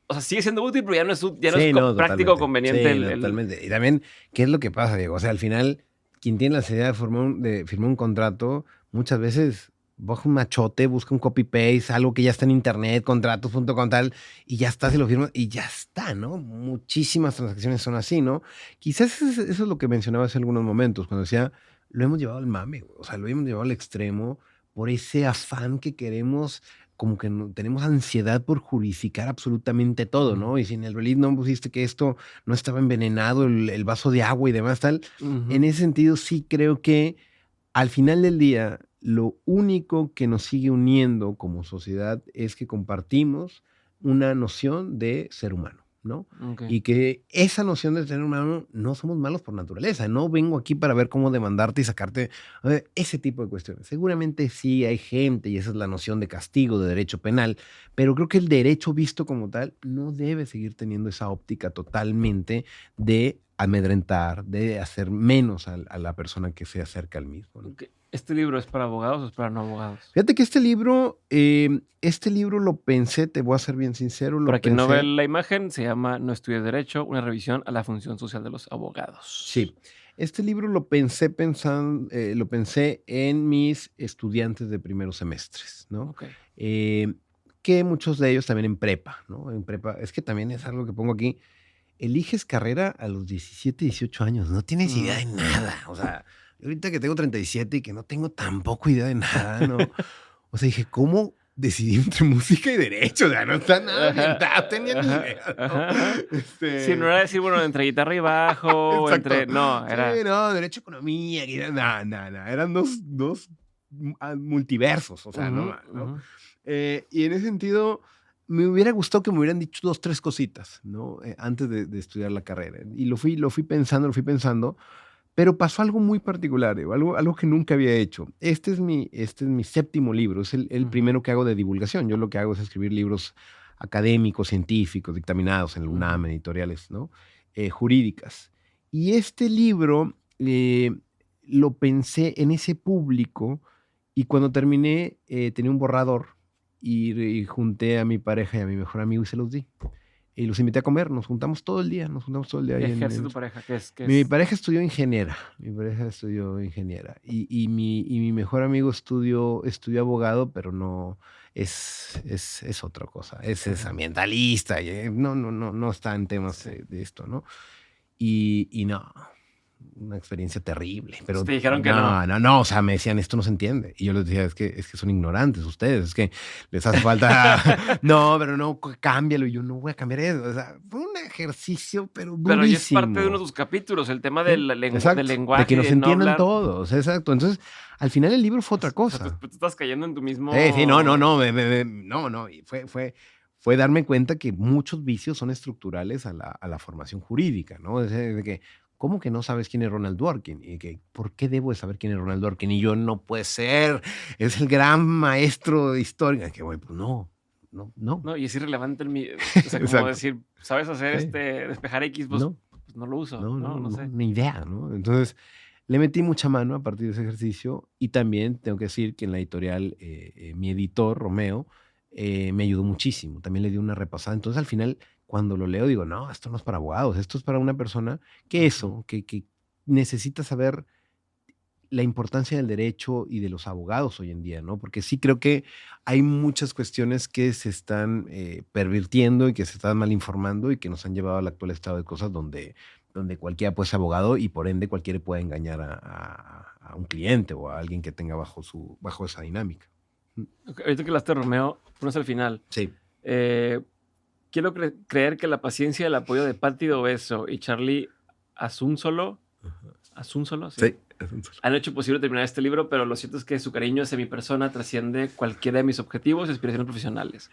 o sea, sigue siendo útil, pero ya no es Sí, no, práctico o totalmente. conveniente Sí, no, totalmente. Y también, ¿qué es lo que pasa, Diego? O sea, al final, quien tiene la necesidad de firmar un contrato, muchas veces baja un machote, busca un copy paste, algo que ya está en internet, contratos, punto con tal, y ya está, se lo firma y ya está, ¿no? Muchísimas transacciones son así, ¿no? Quizás eso es lo que mencionaba hace algunos momentos, cuando decía, lo hemos llevado al mame, güey. O sea, lo hemos llevado al extremo por ese afán que queremos como que tenemos ansiedad por justificar absolutamente todo, Ujú, ¿no? Y si en el release no pusiste que esto no estaba envenenado, el vaso de agua y demás, tal. En ujú, ese sentido, sí creo que al final del día, lo único que nos sigue uniendo como sociedad es que compartimos una noción de ser humano, ¿no? okey. Y que esa noción de ser humano no somos malos por naturaleza. No vengo aquí para ver cómo demandarte y sacarte ese tipo de cuestiones. Seguramente sí hay gente, y esa es la noción de castigo, de derecho penal, pero creo que el derecho visto como tal no debe seguir teniendo esa óptica totalmente de amedrentar, de hacer menos a la persona que se acerca al mismo, ¿no? Ok. ¿Este libro es para abogados o es para no abogados? Fíjate que este libro lo pensé, te voy a ser bien sincero, lo Para quien no ve pensé. la imagen, se llama No estudies derecho, una revisión a la función social de los abogados. Sí, este libro lo pensé en mis estudiantes de primeros semestres, ¿no? Ok. Eh, que muchos de ellos también en prepa, ¿no? En prepa, es que también es algo que pongo aquí, eliges carrera a los 17, 18 años, no tienes idea de nada, o sea, yo ahorita que tengo 37 y que no tengo tampoco idea de nada, ¿no? O sea, dije, ¿cómo decidí entre música y derecho? O sea, no está nada ambientado, tenía ni Ajá, idea, ¿no? ajá, ajá. Sí, no era decir, bueno, entre guitarra y bajo, o Exacto. entre no, Sí, era no, derecho, economía, no, no, no, eran dos multiversos, o sea, no ujú, más, ¿no? ujú. Y en ese sentido, me hubiera gustado que me hubieran dicho 2, 3 cositas, ¿no? Antes de estudiar la carrera. Y lo fui pensando, pero pasó algo muy particular, algo que nunca había hecho. Este es mi séptimo libro, es el Ujú, primero que hago de divulgación. Yo lo que hago es escribir libros académicos, científicos, dictaminados en la ujú. UNAM, editoriales, ¿no? Jurídicas. Y este libro lo pensé en ese público y cuando terminé tenía un borrador y junté a mi pareja y a mi mejor amigo y se los di. Y los invité a comer, nos juntamos todo el día ¿Qué ahí ejerce en tu pareja? ¿Qué es? ¿Qué mi es? pareja estudió ingeniera, y mi mejor amigo estudió abogado, pero no, es otra cosa, es Ajá. ambientalista, y, no está en temas, Sí. de esto, ¿no? Y no, una experiencia terrible, Pues pero te dijeron que no. no, no, no, o sea, me decían: "Esto no se entiende", y yo les decía: "Es que son ignorantes ustedes, es que les hace falta no, pero no, cámbialo", y yo: "No voy a cambiar eso", o sea, fue un ejercicio, pero Pero ya es parte de uno de durísimo. tus capítulos, el tema Sí, del exacto, de que lenguaje y nos de no entiendan hablar. todos, exacto. Entonces, al final el libro fue otra O sea, tú cosa. tú estás cayendo en tu Sí, sí, no, no, mismo. no, no, no, y fue darme cuenta que muchos vicios son estructurales a la formación jurídica, ¿no? De que, ¿cómo que no sabes quién es Ronald Dworkin? Y que, ¿por qué debo de saber quién es Ronald Dworkin? Y yo, no puede ser, es el gran maestro de historia. Que, güey, pues no, no, no. No, y es irrelevante o sea, como Exacto. decir, ¿sabes hacer, Sí, despejar X? no. Pues no lo uso, No, no, ¿no? No no, sé. ni idea, ¿no? Entonces, le metí mucha mano a partir de ese ejercicio y también tengo que decir que en la editorial, mi editor, Romeo, me ayudó muchísimo. También le di una repasada. Entonces, al final, cuando lo leo, digo, no, esto no es para abogados, esto es para una persona que Ujú. eso, que necesita saber la importancia del derecho y de los abogados hoy en día, ¿no? Porque sí creo que hay muchas cuestiones que se están pervirtiendo y que se están mal informando y que nos han llevado al actual estado de cosas donde cualquiera puede ser abogado y por ende cualquiera puede engañar a un cliente o a alguien que tenga bajo esa dinámica. Mm, Okey, ahorita que hablaste de Romeo, pones al final, sí. eh, quiero creer que la paciencia y el apoyo de Patti D'Obeso y Charlie Asunzolo Ajá. Asunzolo, ¿sí? Sí, es un solo. Han hecho posible terminar este libro, pero lo cierto es que su cariño hacia mi persona trasciende cualquiera de mis objetivos y aspiraciones profesionales.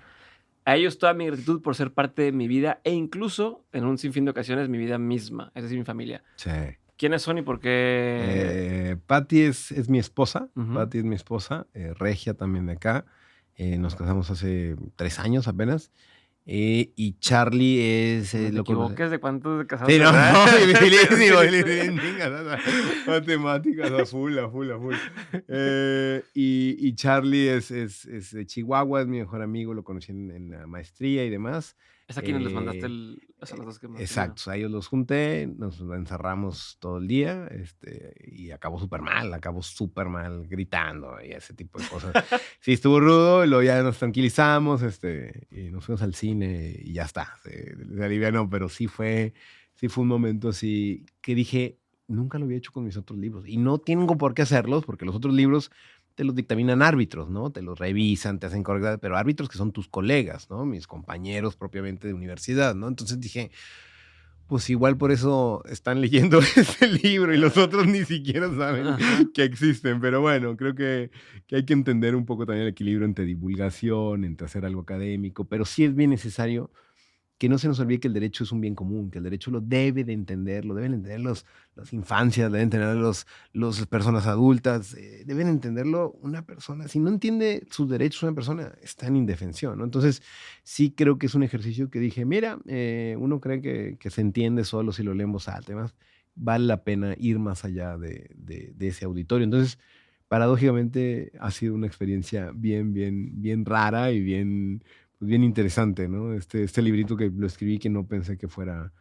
A ellos toda mi gratitud por ser parte de mi vida e incluso, en un sinfín de ocasiones, mi vida misma, es decir, mi familia. Sí. ¿Quiénes son y por qué? Patty es mi esposa, Ujú. Regia también de acá. Nos casamos hace 3 años apenas. Y Charlie No te lo conoce. equivoques de cuántos de casados Sí, no, tendrás. no, Sí, dificilísimo, sí. matemáticas a full, a full, a full. Y Charlie es de Chihuahua, es mi mejor amigo, lo conocí en la maestría y demás. Es a quienes les mandaste Eh, o sea, los dos que mandaste el libro. exacto, a ellos los junté, nos encerramos todo el día, y acabó súper mal, gritando y ese tipo de cosas. Sí, estuvo rudo, y luego ya nos tranquilizamos, y nos fuimos al cine y ya está, se alivianó, pero sí fue un momento así que dije, nunca lo había hecho con mis otros libros, y no tengo por qué hacerlos, porque los otros libros te los dictaminan árbitros, ¿no? Te los revisan, te hacen correctas, pero árbitros que son tus colegas, ¿no? Mis compañeros propiamente de universidad, ¿no? Entonces dije, pues igual por eso están leyendo este libro y los otros ni siquiera saben Ajá. que existen, pero bueno, creo que hay que entender un poco también el equilibrio entre divulgación, entre hacer algo académico, pero sí es bien necesario que no se nos olvide que el derecho es un bien común, que el derecho lo debe de entender, lo deben entender las infancias, deben entender las personas adultas, deben entenderlo una persona. Si no entiende sus derechos una persona, está en indefensión, ¿no? Entonces, sí creo que es un ejercicio que dije, mira, uno cree que se entiende solo si lo lee en voz alta, además, vale la pena ir más allá de ese auditorio. Entonces, paradójicamente, ha sido una experiencia bien rara y pues bien interesante, ¿no? Este librito que lo escribí que no pensé que fuera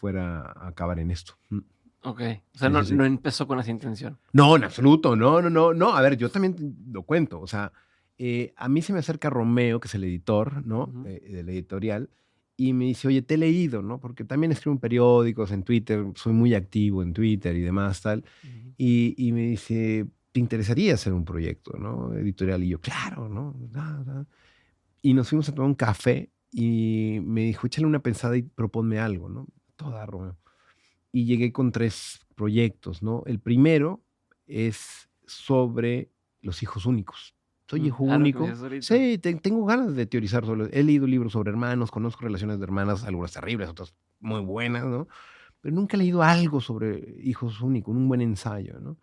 a acabar en esto. Ok. O sea, Sí, no, sí, sí. no empezó con esa intención. No, en absoluto, no, no, no, no. A ver, yo también lo cuento, o sea, a mí se me acerca Romeo, que es el editor, ¿no? Ujú. Del editorial, y me dice, oye, te he leído, ¿no? Porque también escribo en periódicos, en Twitter, soy muy activo en Twitter y demás, tal. Ujú. Y me dice, ¿te interesaría hacer un proyecto, ¿no? Editorial. Y yo, claro, ¿no? Y nos fuimos a tomar un café y me dijo, échale una pensada y proponme algo, ¿no? Toda, Romeo. Y llegué con 3 proyectos, ¿no? El primero es sobre los hijos únicos. Soy hijo Lo que me único. dices ahorita. Sí, tengo ganas de teorizar sobre he leído libros sobre hermanos, conozco relaciones de hermanas, algunas terribles, otras muy buenas, ¿no? Pero nunca he leído algo sobre hijos únicos, un buen ensayo, ¿no?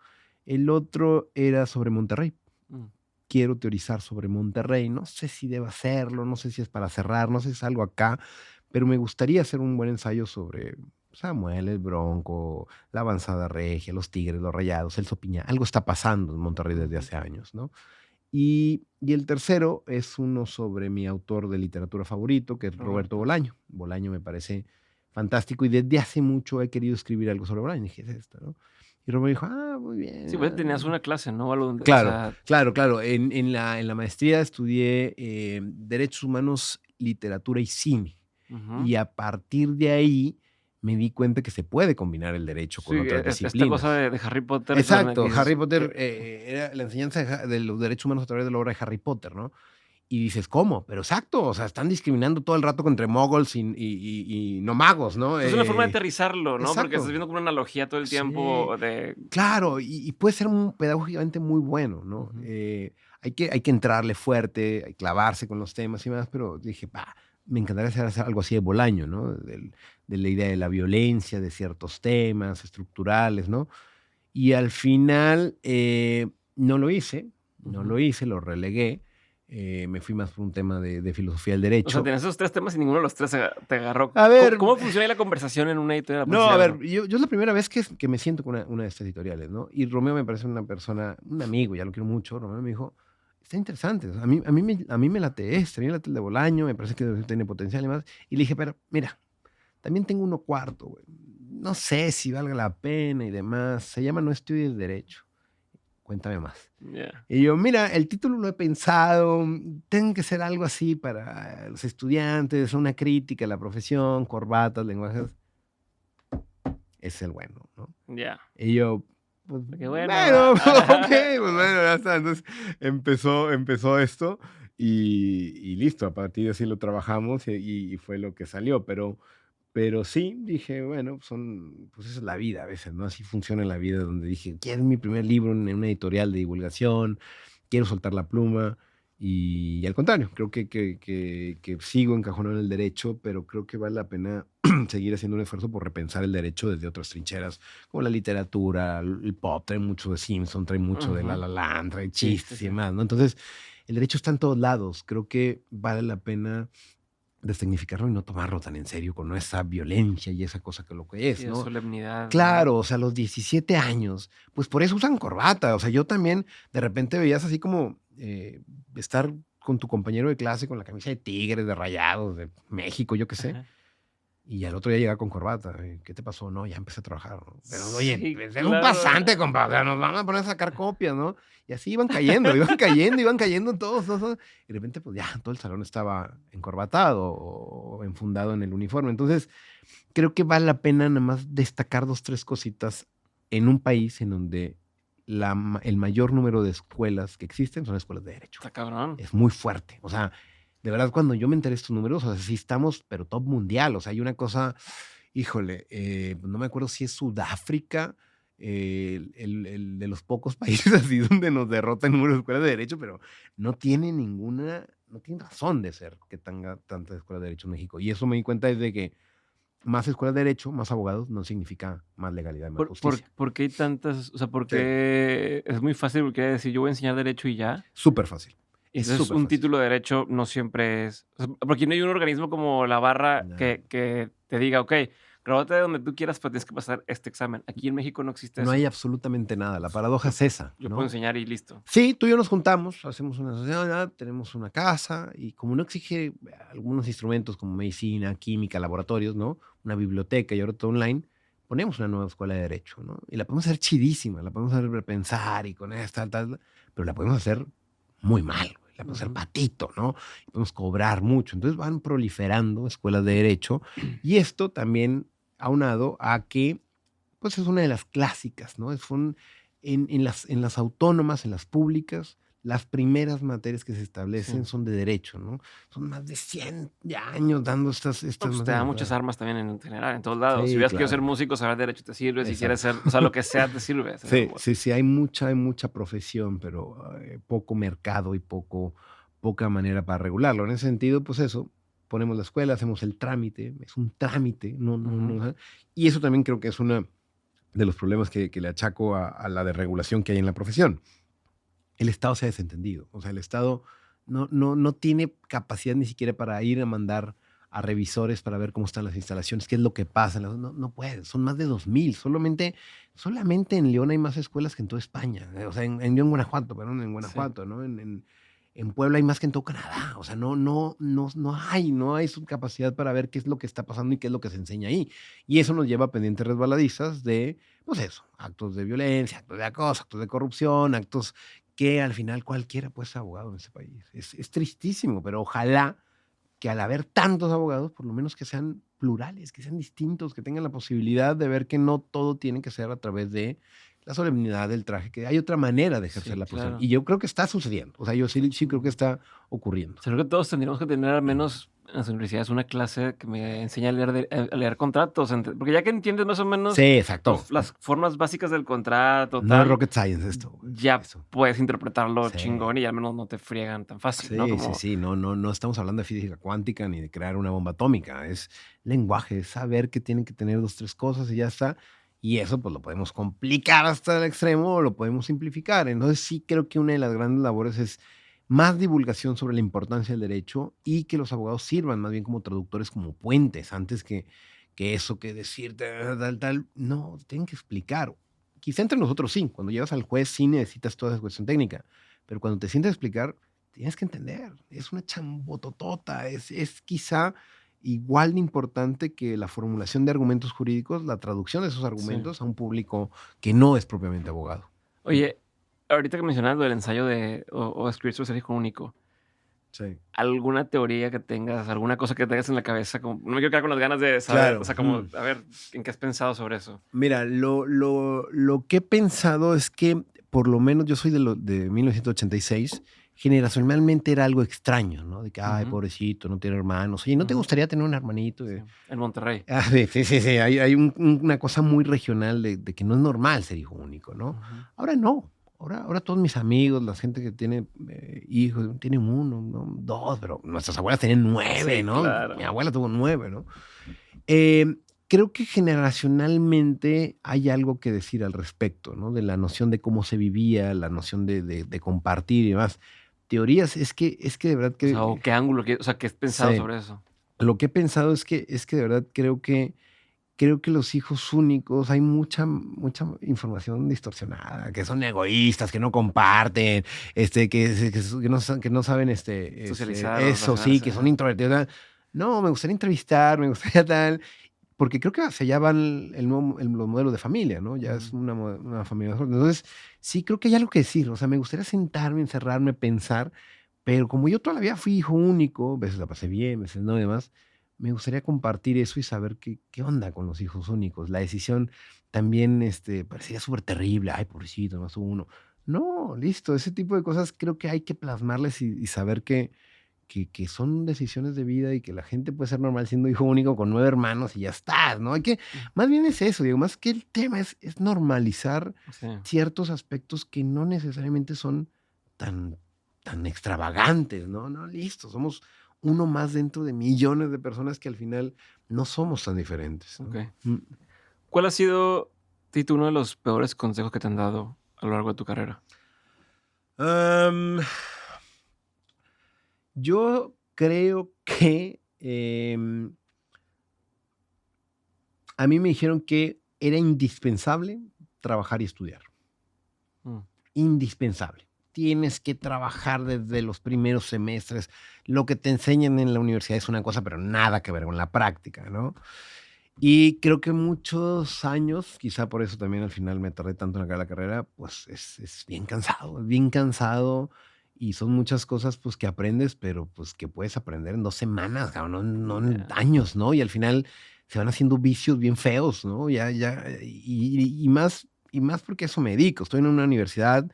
El otro era sobre Monterrey. Mm. Quiero teorizar sobre Monterrey. No sé si debo hacerlo, no sé si es para cerrar, no sé si es algo acá, pero me gustaría hacer un buen ensayo sobre Samuel, el Bronco, la avanzada regia, los Tigres, los Rayados, el Sopiña. Algo está pasando en Monterrey desde Ujú. hace años, ¿no? Y el tercero es uno sobre mi autor de literatura favorito, que es Roberto Roberto. Bolaño. Bolaño me parece fantástico y desde hace mucho he querido escribir algo sobre Bolaño. Dije, es esto, ¿no? Y Roberto dijo, muy Sí, bien. pues tenías una clase, ¿no? Algo donde, o Claro, sea, claro, claro. En la maestría estudié, Derechos Humanos, Literatura y Cine, ujú. y a partir de ahí me di cuenta que se puede combinar el derecho Sí, con otras esta cosa disciplinas. de Harry Potter con la que Exacto, dices Harry Potter, que era la enseñanza de los derechos humanos a través de la obra de Harry Potter, ¿no? Y dices, ¿cómo? Pero exacto, o sea, están discriminando todo el rato entre moguls y no magos, ¿no? es una forma de aterrizarlo, ¿no? Porque estás Exacto. viendo como una analogía todo el Sí. tiempo de Claro, y puede ser pedagógicamente muy bueno, ¿no? ujú. Hay que entrarle fuerte, hay que clavarse con los temas y más, pero dije, me encantaría hacer algo así de Bolaño, ¿no? De la idea de la violencia, de ciertos temas estructurales, ¿no? Y al final, no lo hice, no Ujú. lo hice, lo relegué, me fui más por un tema de filosofía del O sea, derecho. tenías esos 3 temas y ninguno de los 3 te agarró. A ver. ¿Cómo funciona ahí la conversación en una editorial? Por No, decir a ver, algo. yo es la primera vez que me siento con una de estas editoriales, ¿no? Y Romeo me parece una persona, un amigo, ya lo quiero mucho. Romeo me dijo: "Está interesante, o sea, a mí me late este, a mí me late el de Bolaño, me parece que tiene potencial y más". Y le dije: "Pero mira, también tengo uno cuarto, güey, no sé si valga la pena y demás, se llama No estudies derecho, cuéntame más". Ya. Y yo: "Mira, el título lo he pensado, tiene que ser algo así para los estudiantes, una crítica a la profesión, corbatas, lenguajes". Es el bueno, ¿no? Ya. Y yo, pues, Qué bueno, va. bueno, okey, pues bueno, ya está. Entonces, empezó esto y listo, a partir de así lo trabajamos y fue lo que salió. Pero sí, dije, bueno, pues esa es la vida a veces, ¿no? Así funciona la vida, donde dije: "Quiero mi primer libro en una editorial de divulgación, quiero soltar la pluma", y al contrario, creo que sigo encajonado en el derecho, pero creo que vale la pena seguir haciendo un esfuerzo por repensar el derecho desde otras trincheras, como la literatura, el pop, trae mucho de Simpson, trae mucho de La Ujú. La Land, trae Sí, sí, chistes y sí. demás, ¿no? Entonces, el derecho está en todos lados. Creo que vale la pena dessignificarlo y no tomarlo tan en serio con esa violencia y esa cosa que lo que Sí, es, de ¿no? solemnidad, ¿no? Claro, o sea, a los 17 años, pues por eso usan corbata. O sea, yo también de repente veías así como estar con tu compañero de clase con la camisa de Tigres, de Rayados, de México, yo qué sé, Ajá. y al otro día llegaba con corbata. ¿Qué te pasó? No, ya empecé a trabajar, ¿no? Pero oye, Sí, pues es un pasante, claro. compa, o sea, nos van a poner a sacar copias, ¿no? Y así iban cayendo, iban cayendo todos. Y de repente, pues ya, todo el salón estaba encorbatado o enfundado en el uniforme. Entonces, creo que vale la pena nada más destacar 2 3 cositas en un país en donde el mayor número de escuelas que existen son escuelas de derecho. Está cabrón. Es muy fuerte. O sea, de verdad, cuando yo me enteré de estos números, o sea, sí estamos, pero top mundial. O sea, hay una cosa, híjole, no me acuerdo si es Sudáfrica, el de los pocos países así donde nos derrota el número de escuelas de derecho, pero no tiene no tiene razón de ser que tenga tantas escuelas de derecho en México. Y eso me di cuenta desde que más escuelas de derecho, más abogados, no significa más legalidad y más justicia. ¿Por qué hay tantas? O sea, ¿por Sí, qué es muy fácil porque decir yo voy a enseñar derecho y ya? súper fácil. Y Es entonces súper un fácil. título de derecho no siempre es, o sea, porque no hay un organismo como la barra No, que te diga, ok, gradúate de donde tú quieras, pero tienes que pasar este examen. Aquí en México no existe no hay eso. absolutamente nada. La paradoja Yo, es esa, yo puedo ¿no? enseñar y listo. Sí, tú y yo nos juntamos, hacemos una sociedad, tenemos una casa y como no exige algunos instrumentos como medicina, química, laboratorios, ¿no? Una biblioteca y ahora todo online, ponemos una nueva escuela de derecho, ¿no? Y la podemos hacer chidísima, la podemos hacer repensar y con esta, tal, pero la podemos hacer muy mal, güey, la podemos hacer Ujú. patito, ¿no? Y podemos cobrar mucho. Entonces van proliferando escuelas de derecho y esto también aunado a que pues es una de las clásicas, ¿no? Son en las autónomas, en las públicas, las primeras materias que se Sí. establecen son de derecho, ¿no? Son más de 100 años dando No, estas pues te da materias, muchas ¿verdad? armas también en general, en todos lados. Si Sí, hubieras querido ser claro, músico, saber derecho te sirve. Si quieres exacto. ser, o sea, lo que sea te sirve. O sea, Sí, sí, sí, hay mucha profesión, pero poco mercado y poca manera para regularlo. En ese sentido, pues eso, ponemos la escuela, hacemos el trámite, es un trámite, no, no, ujú. no. Y eso también creo que es uno de los problemas que le achaco a la desregulación que hay en la profesión. El Estado se ha desentendido. O sea, el Estado no tiene capacidad ni siquiera para ir a mandar a revisores para ver cómo están las instalaciones, qué es lo que pasa. No puede, son más de 2000. Solamente en León hay más escuelas que en toda España. O sea, en León, Guanajuato, perdón, en Sí, Guanajuato, ¿no? En Puebla hay más que en todo Canadá. O sea, no hay su capacidad para ver qué es lo que está pasando y qué es lo que se enseña ahí. Y eso nos lleva a pendientes resbaladizas de, pues eso, actos de violencia, actos de acoso, actos de corrupción, actos que al final cualquiera puede ser abogado en ese país. Es tristísimo, pero ojalá que al haber tantos abogados, por lo menos que sean plurales, que sean distintos, que tengan la posibilidad de ver que no todo tiene que ser a través de la solemnidad del traje, que hay otra manera de ejercer sí, la profesión. claro. Y yo creo que está sucediendo. O sea, yo sí creo que está ocurriendo. Creo que todos tendríamos que tener al menos en las universidades una clase que me enseñe a leer contratos, porque ya que entiendes más o menos Sí, exacto. las formas básicas del contrato, No es tal, rocket science esto, güey. ya Eso. puedes interpretarlo Sí. chingón y al menos no te friegan tan fácil, ¿no? Sí, sí, Como sí, no estamos hablando de física cuántica ni de crear una bomba atómica, es lenguaje, es saber que tienen que tener 2, 3 cosas y ya está. Y eso, pues, lo podemos complicar hasta el extremo o lo podemos simplificar. Entonces, sí creo que una de las grandes labores es más divulgación sobre la importancia del derecho y que los abogados sirvan más bien como traductores, como puentes, antes que eso, que decirte tal, no, tienen que explicar. Quizá entre nosotros sí, cuando llevas al juez sí necesitas toda esa cuestión técnica, pero cuando te sientes a explicar, tienes que entender, es una chambototota, es quizá igual de importante que la formulación de argumentos jurídicos, la traducción de esos sí. argumentos a un público que no es propiamente abogado. Oye, ahorita que mencionabas lo del ensayo o escribir sobre ser hijo único, Sí. ¿alguna teoría que tengas, alguna cosa que tengas en la cabeza? Como, no me quiero quedar con las ganas de saber, o Claro. sea, como, a ver, ¿en qué has pensado sobre eso? Mira, lo que he pensado es que, por lo menos yo soy de 1986, generacionalmente era algo extraño, ¿no? De que, ay, Ujú, pobrecito, no tiene hermanos. Oye, ¿no te ujú, gustaría tener un hermanito? sí, en Monterrey. Sí, sí, sí, sí, hay una cosa muy regional de que no es normal ser hijo único, ¿no? Ujú, Ahora no, ahora todos mis amigos, la gente que tiene, hijos, tienen 1, ¿no? 2, pero nuestras abuelas tenían 9, sí, ¿no? Mi claro. abuela tuvo 9, ¿no? Eh, Creo que generacionalmente hay algo que decir al respecto, ¿no? De la noción de cómo se vivía, la noción de compartir y demás. Teorías, es que de verdad O sea, ¿o que qué ángulo, o sea, qué has pensado sí, sobre eso? lo que he pensado es que de verdad creo que los hijos únicos, hay mucha información distorsionada, que son egoístas, que no comparten, que no saben, Socializar o eso sí, relacionarse, que son ajá. introvertidos, tal. No, me gustaría entrevistar, me gustaría tal, porque creo que hacia allá van los modelos de familia, ¿no? Ya es Ujú. una familia mejor. Entonces, sí creo que hay algo que decir, o sea, me gustaría sentarme, encerrarme, pensar, pero como yo toda la vida fui hijo único, a veces la pasé bien, a veces no y demás, me gustaría compartir eso y saber qué onda con los hijos únicos. La decisión también, parecería súper terrible. Ay, pobrecito, nomás hubo uno. No, listo, ese tipo de cosas creo que hay que plasmarles y saber que son decisiones de vida y que la gente puede ser normal siendo hijo único con 9 hermanos y ya estás, ¿no? Mm, Más bien es eso, digo, más que el tema es normalizar sí. ciertos aspectos que no necesariamente son tan tan extravagantes, ¿no? No, listo, somos uno más dentro de millones de personas que al final no somos tan diferentes, ¿no? Ok. Mm. ¿Cuál ha sido, Tito, uno de los peores consejos que te han dado a lo largo de tu carrera? Am, yo creo que a mí me dijeron que era indispensable trabajar y estudiar. Mm, Indispensable. Tienes que trabajar desde los primeros semestres. Lo que te enseñan en la universidad es una cosa, pero nada que ver con la práctica, ¿no? Y creo que muchos años, quizá por eso también al final me tardé tanto en acabar la carrera, pues es bien cansado y son muchas cosas pues que aprendes, pero pues que puedes aprender en 2 semanas, cabrón, no en ya. años, ¿no? Y al final se van haciendo vicios bien feos, ¿no? Y más porque eso me dedico. Estoy en una universidad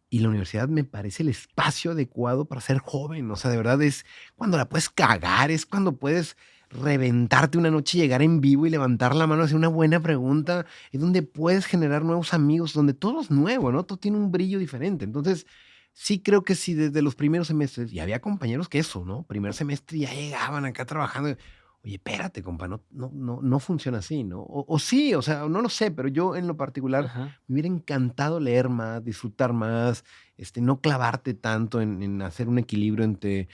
y la universidad me parece el espacio adecuado para ser joven. O sea, de verdad es cuando la puedes cagar, es cuando puedes reventarte una noche, llegar en vivo y levantar la mano, hacer una buena pregunta. Es donde puedes generar nuevos amigos, donde todo es nuevo, ¿no? Todo tiene un brillo diferente. Entonces, sí creo que sí, desde los primeros semestres, y había compañeros que eso, ¿no? Primer semestre ya llegaban acá trabajando. Oye, espérate, compa, no funciona así, ¿no? O sí, o sea, no lo sé, pero yo en lo particular Ajá. me hubiera encantado leer más, disfrutar más, no clavarte tanto en hacer un equilibrio entre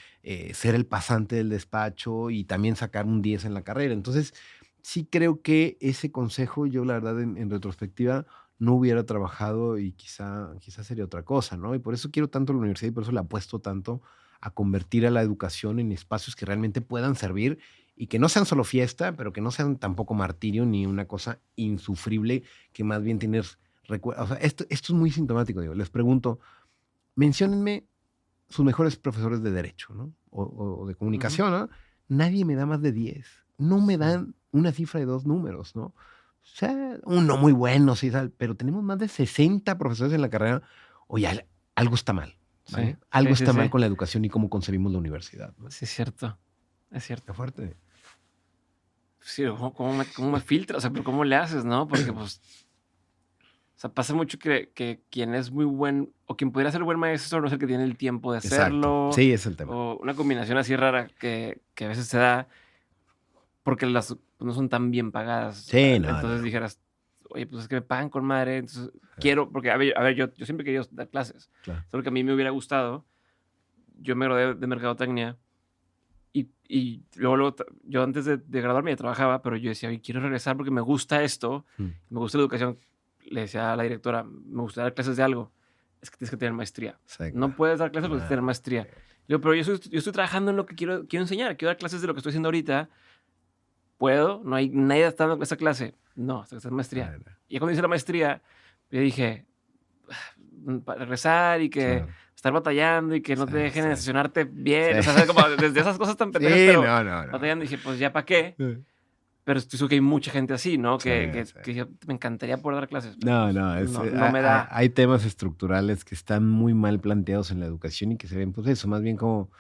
ser el pasante del despacho y también sacar un 10 en la carrera. Entonces, sí creo que ese consejo, yo la verdad en retrospectiva, no hubiera trabajado y quizá sería otra cosa, ¿no? Y por eso quiero tanto la universidad y por eso le apuesto tanto a convertir a la educación en espacios que realmente puedan servir y que no sean solo fiesta, pero que no sean tampoco martirio ni una cosa insufrible que más bien tienes o sea, esto es muy sintomático, digo. Les pregunto, menciónenme sus mejores profesores de derecho, ¿no? O de Ujú. comunicación, ¿no? Nadie me da más de 10. No me Sí. dan una cifra de 2 números, ¿no? O sea, uno muy bueno, sí, tal, pero tenemos más de 60 profesores en la carrera. Oye, algo está mal, Sí, ¿vale? Algo sí, sí, está mal sí. con la educación y cómo concebimos la universidad, ¿no? Sí, es cierto. Es Qué cierto. fuerte. Sí, ¿cómo me filtras? O sea, pero ¿cómo le haces, no? Porque, pues, o sea, pasa mucho que quien es muy buen o quien podría ser buen maestro no es el que tiene el tiempo de Exacto. hacerlo, Sí, es el tema. o una combinación así rara que a veces se da porque las pues, no son tan bien pagadas. Sí, no, no, Entonces no. dijeras: "Oye, pues es que me pagan con madre, entonces Ah, quiero", porque a ver, yo siempre he querido dar clases, claro. solo que a mí me hubiera gustado. Yo me gradué de mercadotecnia y luego yo antes de graduarme ya trabajaba, pero yo decía: "Oye, quiero regresar porque me gusta esto, Mm, me gusta la educación". Le decía a la directora: "Me gustaría dar clases de algo, es que tienes que tener maestría. No exacto. puedes dar clases porque tienes que Ah, tener maestría". Le digo: "Pero yo estoy trabajando en lo que quiero enseñar, quiero dar clases de lo que estoy haciendo ahorita, ¿puedo? No hay nadie dando esa clase". "No, hasta que estés en maestría". claro, Y cuando hice la maestría, yo dije: para regresar y que claro. estar batallando y que no Sí, te dejen sí. estacionarte Sí. bien, o sea, ¿sabes? Como desde esas cosas tan pendejas, Sí, pero no, no, no. batallando, dije: "Pues, ¿ya para qué?". Sí, Pero estoy seguro que hay mucha gente así, ¿no? sí, sí. Que yo me encantaría poder dar clases, pero, No, pues, no, no me da. hay temas estructurales que están muy mal planteados en la educación y que se ven, pues eso, más bien como,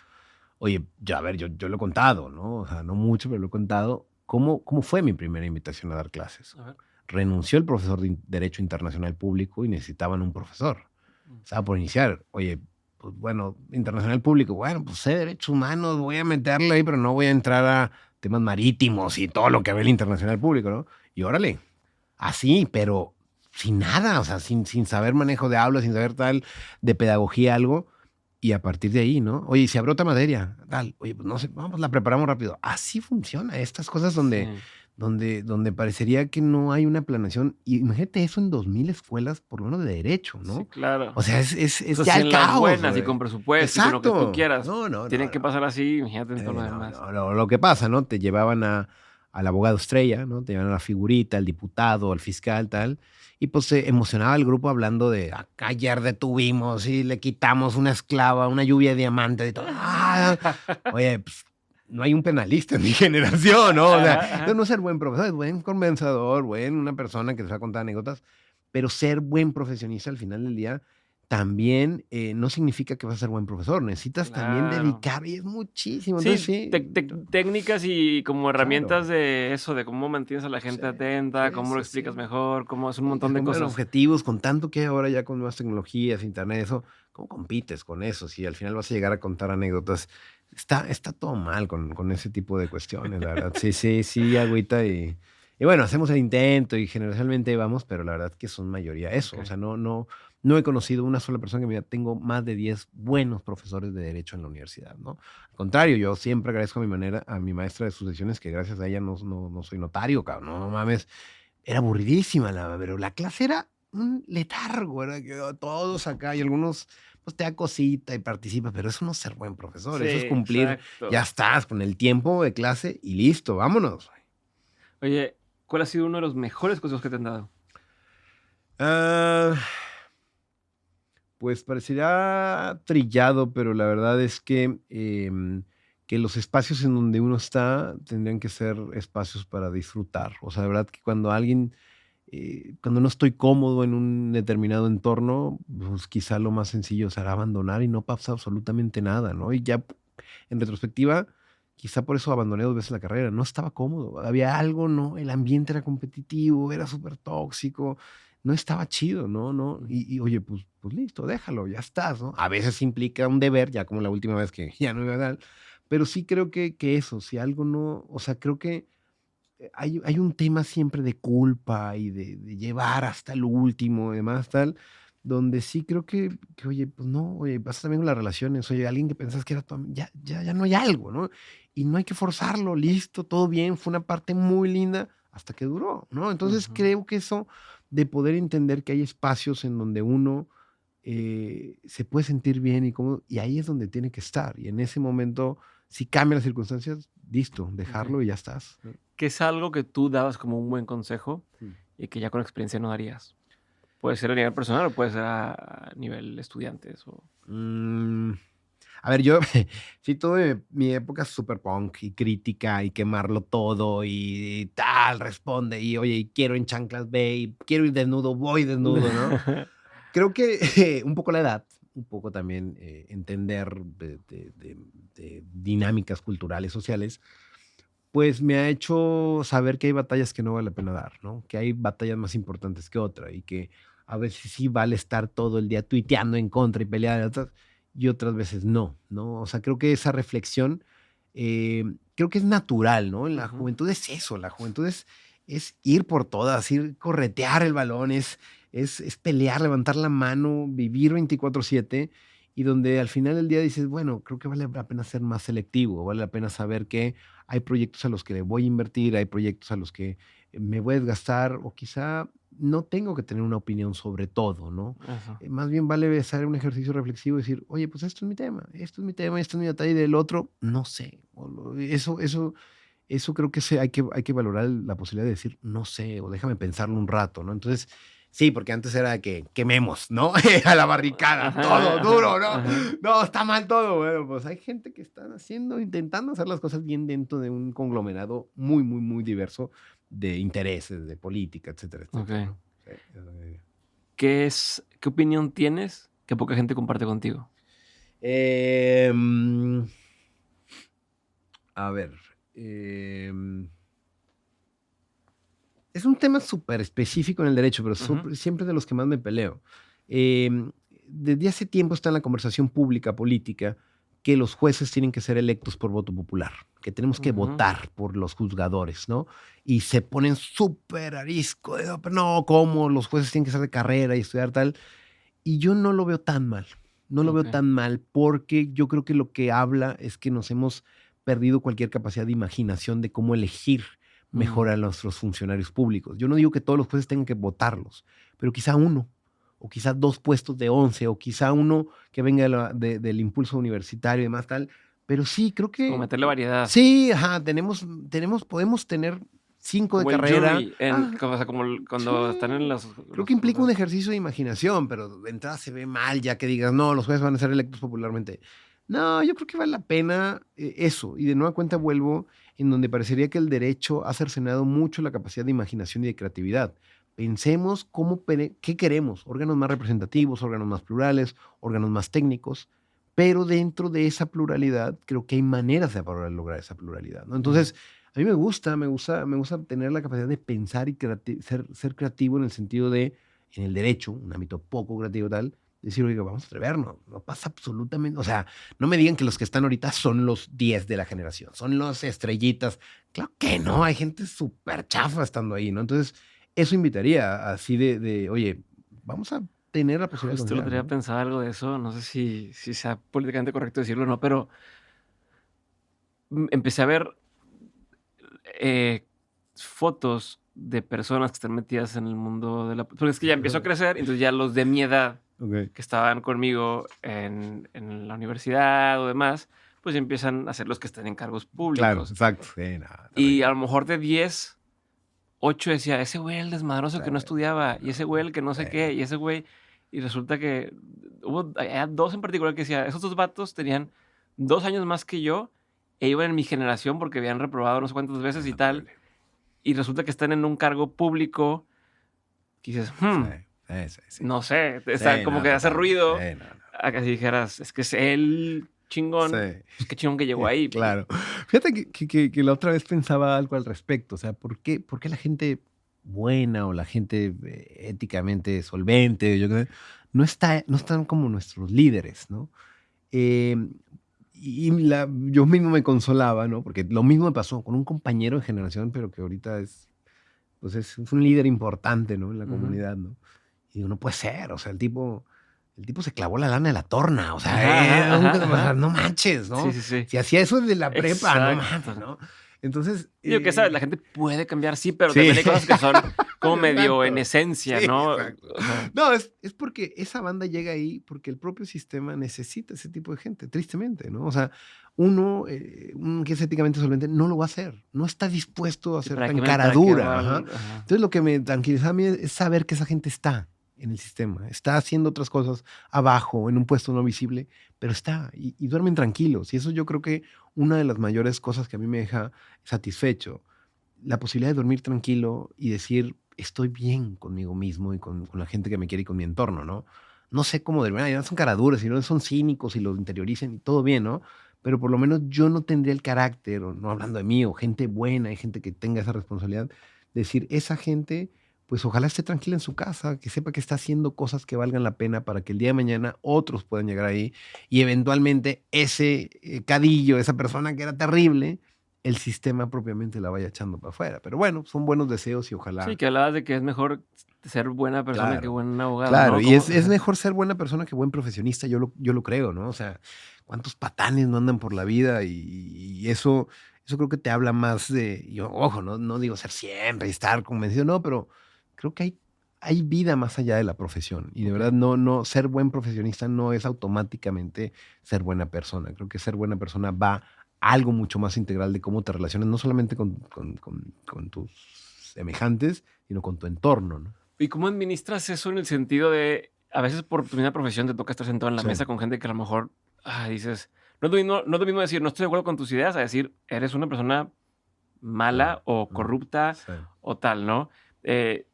oye, ya a ver, yo lo he contado, ¿no? O sea, no mucho, pero lo he contado. ¿Cómo fue mi primera invitación a dar clases? A ver. Renunció el profesor de Derecho Internacional Público y necesitaban un profesor. Mm, Estaba por iniciar. Oye, pues bueno, internacional público, bueno, pues sé derechos humanos, voy a meterle ahí, pero no voy a entrar a temas marítimos y todo lo que ve el internacional público, ¿no? Y órale, así, pero sin nada, o sea, sin saber manejo de aula, sin saber tal, de pedagogía, algo. Y a partir de ahí, ¿no? Oye, si habrá otra materia, tal, oye, pues no sé, vamos, la preparamos rápido. Así funciona, estas cosas donde, sí, donde parecería que no hay una planeación. Y imagínate eso en 2000 escuelas, por lo menos de derecho, sí, ¿no? claro. O sea, es, O es sea, ya si el en las caos, buenas y con güey. presupuesto y con lo que tú Exacto. quieras, No, no, no, tiene que no. pasar así, imagínate en todo lo No, demás. no, no. Lo que pasa, ¿no? Te llevaban al abogado estrella, ¿no? Te llevaban a la figurita, al diputado, al fiscal, tal. Y pues se emocionaba el grupo hablando de acá ayer detuvimos y le quitamos una esclava, una lluvia de diamantes y todo. ¡Ah! Oye, pues, no hay un penalista en mi generación, ¿no? O sea, Ajá, yo ajá. no ser buen profesor, es buen conversador, una persona que te va a contar anécdotas, pero ser buen profesionista al final del día también no significa que vas a ser buen profesor. Necesitas también Claro. dedicar y es muchísimo. Entonces, Sí, sí, técnicas y como claro. herramientas de eso, de cómo mantienes a la Sí, gente atenta, cómo lo eso explicas sí. mejor, cómo es un Sí, que montón se de cumplan cosas. objetivos con tanto que ahora ya con nuevas tecnologías, internet, eso, ¿cómo compites con eso? Si al final vas a llegar a contar anécdotas, está todo mal con ese tipo de cuestiones, la verdad. Sí, sí, sí, agüita y bueno, hacemos el intento y generalmente vamos, pero la verdad que son mayoría eso. O Okey. sea, no he conocido una sola persona que me diga, tengo más de 10 buenos profesores de derecho en la universidad, ¿no? Al contrario, yo siempre agradezco a mi maestra de sucesiones, que gracias a ella no soy notario, cabrón, no mames, era aburridísima pero la clase era un letargo, era que todos acá y algunos, pues, te da cosita y participas, pero eso no es ser buen profesor, Sí, eso es cumplir, ya exacto. estás con el tiempo de clase y listo, vámonos. Oye, ¿cuál ha sido uno de los mejores consejos que te han dado? Ah, pues parecería trillado, pero la verdad es que los espacios en donde uno está tendrían que ser espacios para disfrutar. O sea, de verdad que cuando no estoy cómodo en un determinado entorno, pues quizá lo más sencillo será abandonar y no pasa absolutamente nada, ¿no? Y ya en retrospectiva, quizá por eso abandoné 2 veces la carrera, no estaba cómodo, había algo, ¿no? El ambiente era competitivo, era súper tóxico, no estaba chido, no, Mm, y oye, pues listo, déjalo, ya estás, ¿no? A veces implica un deber, ya como la última vez que ya no iba a dar, pero sí creo que eso, si algo no, o sea, creo que hay un tema siempre de culpa y de llevar hasta el último y demás, tal, donde sí creo que, oye, pues no, oye, pasa también con las relaciones, oye, alguien que pensás que era tu ya no hay algo, ¿no? Y no hay que forzarlo, listo, todo bien, fue una parte muy linda hasta que duró, ¿no? Entonces, ujú. creo que eso de poder entender que hay espacios en donde uno, se puede sentir bien y cómodo, y ahí es donde tiene que estar, y en ese momento, si cambian las circunstancias, listo, Okey. dejarlo y ya estás, ¿no? ¿Qué es algo que tú dabas como un buen consejo Mm. y que ya con experiencia no darías? Puede ser a nivel personal o puede ser a nivel estudiantes o Mm, a ver, yo sí tuve mi época super punk y crítica y quemarlo todo y tal, responde y oye, y quiero en chanclas, ve, y quiero ir desnudo, voy desnudo, ¿no? Creo que un poco la edad, un poco también entender de dinámicas culturales, sociales, pues me ha hecho saber que hay batallas que no vale la pena dar, ¿no? Que hay batallas más importantes que otra y que a veces sí vale estar todo el día tuiteando en contra y pelear y otras veces no, ¿no? O sea, creo que esa reflexión, creo que es natural, ¿no? En la Ujú. juventud es eso, la juventud es ir por todas, ir corretear el balón, es pelear, levantar la mano, vivir 24/7 y donde al final del día dices, bueno, creo que vale la pena ser más selectivo, vale la pena saber que hay proyectos a los que le voy a invertir, hay proyectos a los que me voy a desgastar o quizá no tengo que tener una opinión sobre todo, ¿no? Eso. Más bien vale hacer un ejercicio reflexivo y decir, oye, pues esto es mi tema, esto es mi tema, esto es mi detalle y del otro, no sé. Eso creo que hay que valorar la posibilidad de decir, no sé, o déjame pensarlo un rato, ¿no? Entonces, sí, porque antes era de que quememos, ¿no? A la barricada, todo Ajá, ajá, duro, ¿no? ajá. No, está mal todo. Bueno, pues hay gente que está intentando hacer las cosas bien dentro de un conglomerado muy, muy, muy diverso de intereses, de política, etcétera, etcétera, Okey. ¿no? Sí, eso me ¿Qué opinión tienes que poca gente comparte contigo? Em, a ver, em, es un tema súper específico en el derecho, pero Ujú, siempre de los que más me peleo. Em, Desde hace tiempo está en la conversación pública política que los jueces tienen que ser electos por voto popular, que tenemos que ujú. votar por los juzgadores, ¿no? Y se ponen súper arisco de: "No, pero no, ¿cómo? Los jueces tienen que ser de carrera y estudiar tal". Y yo no lo veo tan mal, no lo veo Okey. tan mal, porque yo creo que lo que habla es que nos hemos perdido cualquier capacidad de imaginación de cómo elegir mejor Mm, a nuestros funcionarios públicos. Yo no digo que todos los jueces tengan que votarlos, pero quizá uno, o quizá 2 puestos de 11 o quizá uno que venga del impulso universitario y demás tal. Pero sí, creo es como que meterle variedad, sí, ajá, podemos tener 5 de como el carrera. jury en o sea, como el cuando están en Sí, creo que los implica un juzgados. ejercicio de imaginación, pero de entrada se ve mal ya que digas: "No, los jueces van a ser electos popularmente". No, yo creo que vale la pena, eso, y de nueva cuenta vuelvo en donde parecería que el derecho ha cercenado mucho la capacidad de imaginación y de creatividad. pensemos qué queremos, órganos más representativos, órganos más plurales, órganos más técnicos, pero dentro de esa pluralidad creo que hay maneras de poder lograr esa pluralidad, ¿no? Entonces, a mí me gusta tener la capacidad de pensar y ser creativo en el sentido de, en el derecho, un ámbito poco creativo tal, decir, oiga, vamos a atrevernos, no pasa absolutamente, o sea, no me digan que los que están ahorita son los 10 de la generación, son los estrellitas. Claro que no, hay gente súper chafa estando ahí, ¿no? Entonces, eso invitaría así oye, vamos a tener la posibilidad de Justo lo confiar, tenía ¿no? pensado algo de eso, no sé si sea políticamente correcto decirlo o no, pero empecé a ver eh, fotos de personas que están metidas en el mundo de la... Porque es que ya empezó a crecer, entonces ya los de mi edad Ok. que estaban conmigo en la universidad o demás, pues ya empiezan a ser los que están en cargos Claro, públicos. exacto. Sí, no, Y a terrible. lo mejor de 10, 8 decía, ese güey el desmadroso que no estudiaba, y ese güey el que no sé qué, y ese güey... Y resulta que había dos en particular que decía, esos dos vatos tenían 2 años más que yo e iban en mi generación porque habían reprobado no sé cuántas veces y No, tal, terrible. y resulta que están en un cargo público, que dices, Sí, sí, sí. no sé, o Sí, sea, como no, que hace totalmente. ruido No, no. a que si dijeras, es que es el chingón, Sí, pues qué chingón que llegó ahí, pues. claro. Fíjate que la otra vez pensaba algo al respecto, o sea, ¿por qué la gente buena o la gente éticamente solvente, yo qué sé, no están como nuestros líderes, ¿no? Em, yo mismo me consolaba, ¿no? Porque lo mismo me pasó con un compañero de generación, pero que ahorita pues es un líder importante, ¿no? En la Ujú. comunidad, ¿no? Y digo, no puede ser, o sea, el tipo se clavó la lana de la torna, o sea, Ajá, ajá, ajá, o sea, ajá. no manches, Sí, ¿no? sí, sí. Si hacía eso desde la prepa, no mames, Exacto. ¿no? Entonces, Digo que, ¿sabes? La gente puede cambiar, sí, pero sí, también hay cosas que son como medio en exacto. esencia, Sí, ¿no? exacto. O sea, No, es porque esa banda llega ahí porque el propio sistema necesita ese tipo de gente, tristemente, ¿no? O sea, un que es éticamente solvente no lo va a hacer, no está dispuesto a sí, ser tan cara para qué dura, va ajá. ajá. Entonces, lo que me tranquiliza a mí es saber que esa gente está en el sistema, está haciendo otras cosas abajo, en un puesto no visible, pero está, y duermen tranquilos. Y eso yo creo que una de las mayores cosas que a mí me deja satisfecho, la posibilidad de dormir tranquilo y decir: "Estoy bien conmigo mismo y con la gente que me quiere y con mi entorno", ¿no? No sé cómo dormir, ya son caraduras, y no son cínicos y lo interiorizan y todo bien, ¿no? Pero por lo menos yo no tendría el carácter, o no hablando de mí, o gente buena, hay gente que tenga esa responsabilidad, decir: "Esa gente, pues ojalá esté tranquila en su casa, que sepa que está haciendo cosas que valgan la pena para que el día de mañana otros puedan llegar ahí, y eventualmente ese, cadillo, esa persona que era terrible, el sistema propiamente la vaya echando para afuera". Pero bueno, son buenos deseos y Sí, ojalá. que hablabas de que es mejor ser buena persona que Claro, buen abogado, claro, ¿no? y ¿Cómo? es Ajá. mejor ser buena persona que buen profesionista, yo lo creo, ¿no? O sea, cuántos patanes no andan por la vida y eso creo que te habla más ojo, no digo ser siempre y estar convencido, no, pero creo que hay vida más allá de la profesión, y de verdad Okey. no ser buen profesionista no es automáticamente ser buena persona. Creo que ser buena persona va a algo mucho más integral de cómo te relacionas, no solamente con tus semejantes, sino con tu entorno, ¿no? ¿Y cómo administras eso en el sentido de, a veces por tu misma profesión te toca estar sentado en la Sí. mesa con gente que a lo mejor, dices, no es lo mismo decir: "No estoy de acuerdo con tus ideas", a decir: "Eres una persona mala o corrupta Sí, o tal", ¿no? Eh,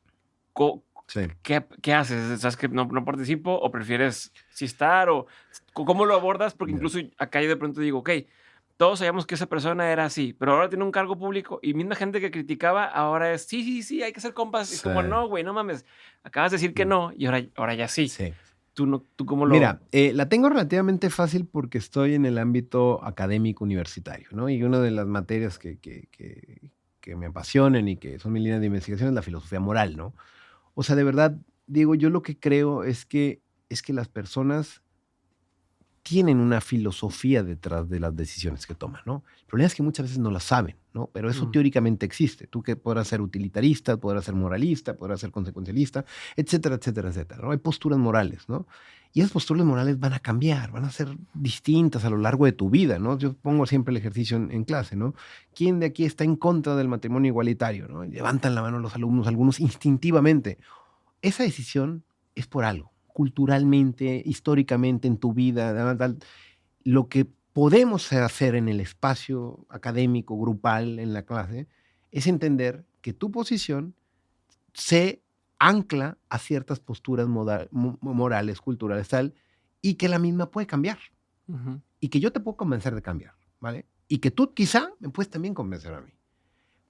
co sí. ¿qué haces? ¿Sabes que no participo o prefieres sí estar o cómo lo abordas? Porque Ya. incluso acá yo de pronto digo: "Okey, todos sabíamos que esa persona era así, pero ahora tiene un cargo público", y misma gente que criticaba ahora es: "Sí, sí, sí, hay que ser compas", y es Sí, como: "No, güey, no mames, acabas de decir que mm, no y ahora ya sí". sí. ¿Tú cómo lo? Mira, la tengo relativamente fácil porque estoy en el ámbito académico universitario, ¿no? Y una de las materias que me apasionan y que son mi línea de investigación es la filosofía moral, ¿no? O sea, de verdad, Diego, yo lo que creo es que las personas tienen una filosofía detrás de las decisiones que toman, ¿no? El problema es que muchas veces no la saben, ¿no? Pero eso Mm, teóricamente existe. Tú que podrás ser utilitarista, podrás ser moralista, podrás ser consecuencialista, etcétera, etcétera, etcétera, ¿no? Hay posturas morales, ¿no? Y esas posturas morales van a cambiar, van a ser distintas a lo largo de tu vida, ¿no? Yo pongo siempre el ejercicio en clase, ¿no? ¿Quién de aquí está en contra del matrimonio igualitario, ¿no? Levantan la mano los alumnos, algunos instintivamente. Esa decisión es por algo, culturalmente, históricamente, en tu vida, lo que podemos hacer en el espacio académico, grupal, en la clase, es entender que tu posición se ancla a ciertas posturas morales, culturales, tal, y que la misma puede cambiar. Ujú. Y que yo te puedo convencer de cambiar, ¿vale? Y que tú quizá me puedes también convencer a mí.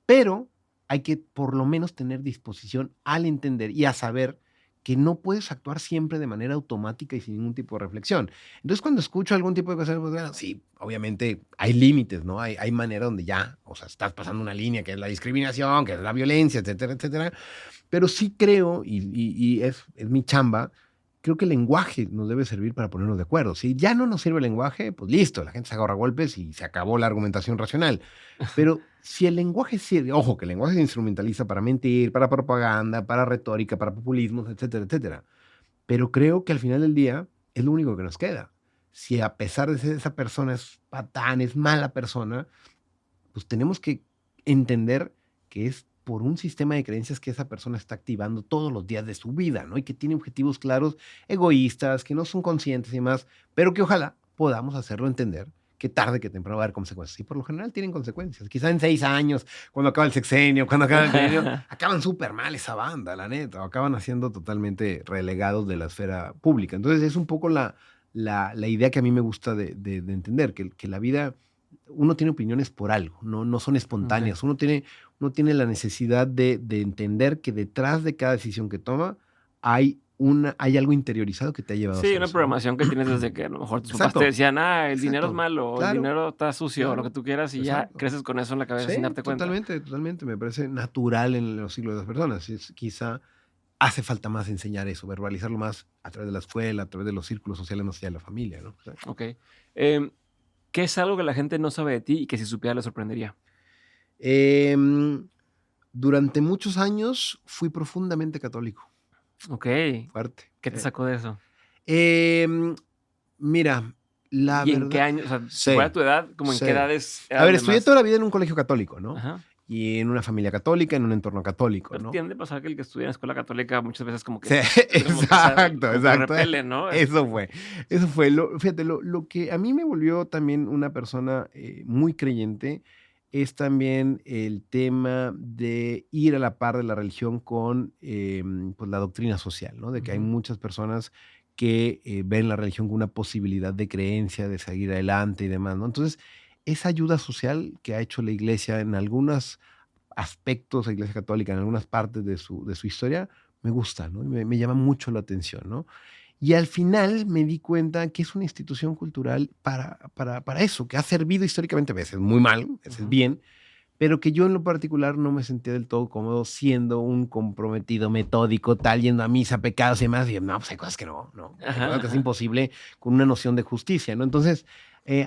Pero hay que por lo menos tener disposición al entender y a saber que no puedes actuar siempre de manera automática y sin ningún tipo de reflexión. Entonces, cuando escucho algún tipo de cosas, pues, bueno, sí, obviamente hay límites, ¿no? Hay manera donde ya, o sea, estás pasando una línea que es la discriminación, que es la violencia, etcétera, etcétera. Pero sí creo, y es mi chamba, creo que el lenguaje nos debe servir para ponernos de acuerdo. Si ya no nos sirve el lenguaje, pues listo, la gente se agarra a golpes y se acabó la argumentación racional. Pero si el lenguaje sirve, ojo, que el lenguaje se instrumentaliza para mentir, para propaganda, para retórica, para populismos, etcétera, etcétera. Pero creo que al final del día es lo único que nos queda. Si a pesar de ser esa persona es patán, es mala persona, pues tenemos que entender que es por un sistema de creencias que esa persona está activando todos los días de su vida, ¿no? Y que tiene objetivos claros, egoístas, que no son conscientes y demás, pero que ojalá podamos hacerlo entender que tarde que temprano va a haber consecuencias. Y por lo general tienen consecuencias. Quizá en 6 años, cuando acaba el sexenio, cuando acaba el trienio, acaban súper mal esa banda, la neta, o acaban siendo totalmente relegados de la esfera pública. Entonces es un poco la idea que a mí me gusta de entender, que la vida uno tiene opiniones por algo, no son espontáneas. Ok. Uno tiene la necesidad de entender que detrás de cada decisión que toma hay algo interiorizado que te ha llevado a Sí, hacer una eso, ¿no? programación que tienes desde que a lo mejor tus papás te Exacto, decían: el dinero es exacto. malo, o el Claro, dinero está sucio, o lo que claro, tú quieras, y ya exacto. creces con eso en la cabeza sin Sí, darte cuenta. totalmente, totalmente. Me parece natural en los siglos de las personas. Quizá hace falta más enseñar eso, verbalizarlo más a través de la escuela, a través de los círculos sociales más allá de la familia, ¿no? O sea, Okey. Em, ¿Qué es algo que la gente no sabe de ti y que si supiera le sorprendería? em, durante muchos años fui profundamente católico, Okey. fuerte. ¿Qué te sacó de eso? Em, Mira, la ¿Y en qué verdad año? O sea, si fuera sí, tu edad, ¿como en qué sí. edades A era ver, donde estudié toda más? la vida en un colegio católico, ¿no? Ajá. Y en una familia católica, en un entorno católico, Pero ¿no? tiende a pasar que el que estudia en escuela católica muchas veces como que Sí, como que sa exacto, como que lo exacto. repele, ¿no? Eso fue. Eso fue. Fíjate, lo que a mí me volvió también una persona, muy creyente, es también el tema de ir a la par de la religión con, pues, la doctrina social, ¿no? De que hay Ujú. muchas personas que, ven la religión como una posibilidad de creencia, de seguir adelante y demás, ¿no? Entonces, esa ayuda social que ha hecho la Iglesia en algunos aspectos, la Iglesia Católica, en algunas partes de su historia, me gusta, ¿no? Y me llama mucho la atención, ¿no? Y al final me di cuenta que es una institución cultural para eso, que ha servido históricamente, a veces muy mal, a veces Ujú. bien, pero que yo en lo particular no me sentía del todo cómodo siendo un comprometido, metódico, tal, yendo a misa, pecados y demás. Y no, pues hay cosas que no, hay Ajá, cosas que es ajá. imposible con una noción de justicia, ¿no? Entonces,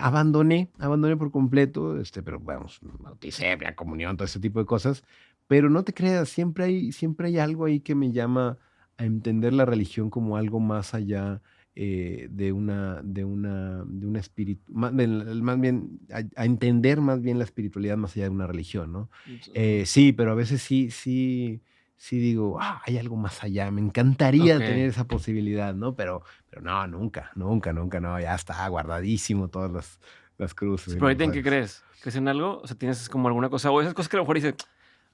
abandoné por completo, pero vamos, bauticé, primera comunión, todo ese tipo de cosas. Pero no te creas, siempre hay algo ahí que me llama a entender la religión como algo más allá de una espíritu, más bien a entender más bien la espiritualidad más allá de una religión, ¿no? Ujú. Sí, pero a veces sí digo: hay algo más allá, me encantaría tener Okey. esa posibilidad, ¿no? Pero no, nunca, nunca, nunca, no, ya está guardadísimo todas las cruces y Sí, los pero ahorita, ¿en qué rosarios. crees? ¿Crees en algo? O sea, ¿tienes como alguna cosa? O esas cosas que a lo mejor dices: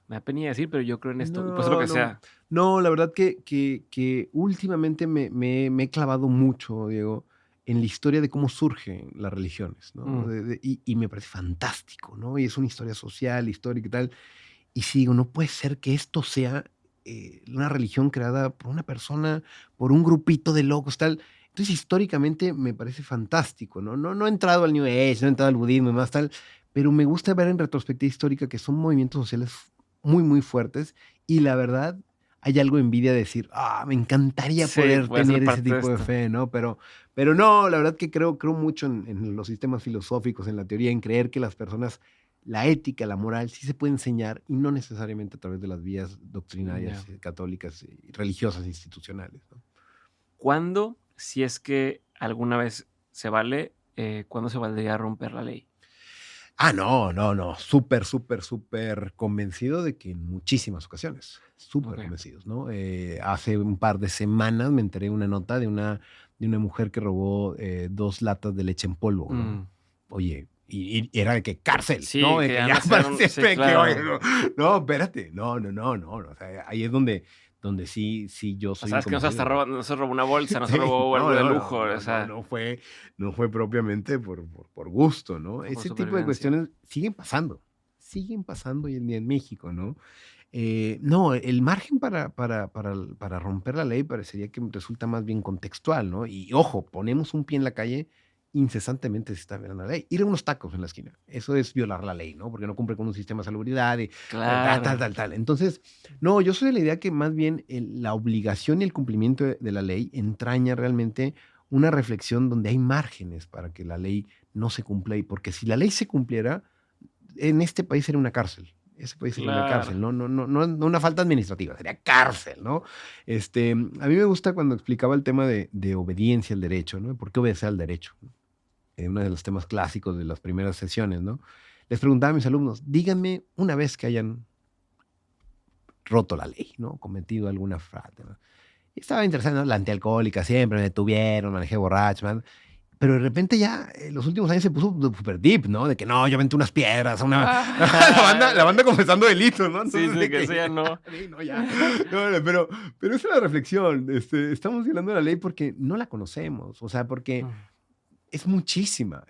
"Me da penilla decir, pero yo creo en esto", y puede ser lo No, que no, sea. no, la verdad que últimamente me he clavado mucho, Diego, en la historia de cómo surgen las religiones, ¿no? Mm, Y me parece fantástico, ¿no? Y es una historia social, histórica y tal. Y sí digo, no puede ser que esto sea, una religión creada por una persona, por un grupito de locos, tal. Entonces, históricamente me parece fantástico, ¿no? No he entrado al New Age, no he entrado al budismo y más tal, pero me gusta ver en retrospectiva histórica que son movimientos sociales muy, muy fuertes, y la verdad, hay algo envidia de decir: me encantaría sí, poder puede ser tener ese parte de tipo de esto. fe", ¿no? Pero no, la verdad que creo mucho en los sistemas filosóficos, en la teoría, en creer que las personas la ética, la moral, sí se puede enseñar y no necesariamente a través de las vías Ya. doctrinarias, católicas y religiosas institucionales, ¿no? ¿Cuándo, si es que alguna vez se vale, cuándo se valdría romper la ley? No, no, no, súper, súper, súper convencido de que en muchísimas ocasiones, súper Okey. convencidos, ¿no? Hace un par de semanas me enteré de una nota de una mujer que robó, 2 latas de leche en polvo, ¿no? Mm. Oye, y era de que cárcel, ¿no? Sí, De que querían ya hacer para un sí, siempre que, oye, claro. no, espérate, no, no, no, no, no, o sea, ahí es donde donde sí yo O sea, soy un sabes que no se está convencido. robando, no se robó una bolsa, no se Sí, robó no, algo de no, lujo, no, o no, no, sea, no fue propiamente por gusto, ¿no? fue por Ese tipo de supervivencia. cuestiones siguen pasando hoy en día en México, ¿no? No, el margen para romper la ley parecería que resulta más bien contextual, ¿no? Y ojo, ponemos un pie en la calle, incesantemente se está violando la ley. Ir a unos tacos en la esquina, eso es violar la ley, ¿no? Porque no cumple con un sistema de salubridad y Claro. tal. Entonces, no, yo soy de la idea que más bien la obligación y el cumplimiento de la ley entraña realmente una reflexión donde hay márgenes para que la ley no se cumpla. Y porque si la ley se cumpliera, en este país sería una cárcel. Ese país sería una Claro. cárcel, no una falta administrativa, sería cárcel, ¿no? A mí me gusta cuando explicaba el tema de obediencia al derecho, ¿no? ¿Por qué obedecer al derecho? Uno de los temas clásicos de las primeras sesiones, ¿no? Les preguntaba a mis alumnos, díganme una vez que hayan roto la ley, ¿no? Cometido alguna falta, ¿no? Y estaba interesado, ¿no? La antialcohólica, siempre me detuvieron, manejé borracho, man. Pero de repente ya, en los últimos años se puso super deep, ¿no? De que no, yo aventé unas piedras a una... la banda confesando delitos, ¿no? Sí, Entonces, sí, de que que eso ya no. sí, no, ya. No, pero esa es la reflexión. Estamos violando la ley porque no la conocemos. O sea, porque es muchísima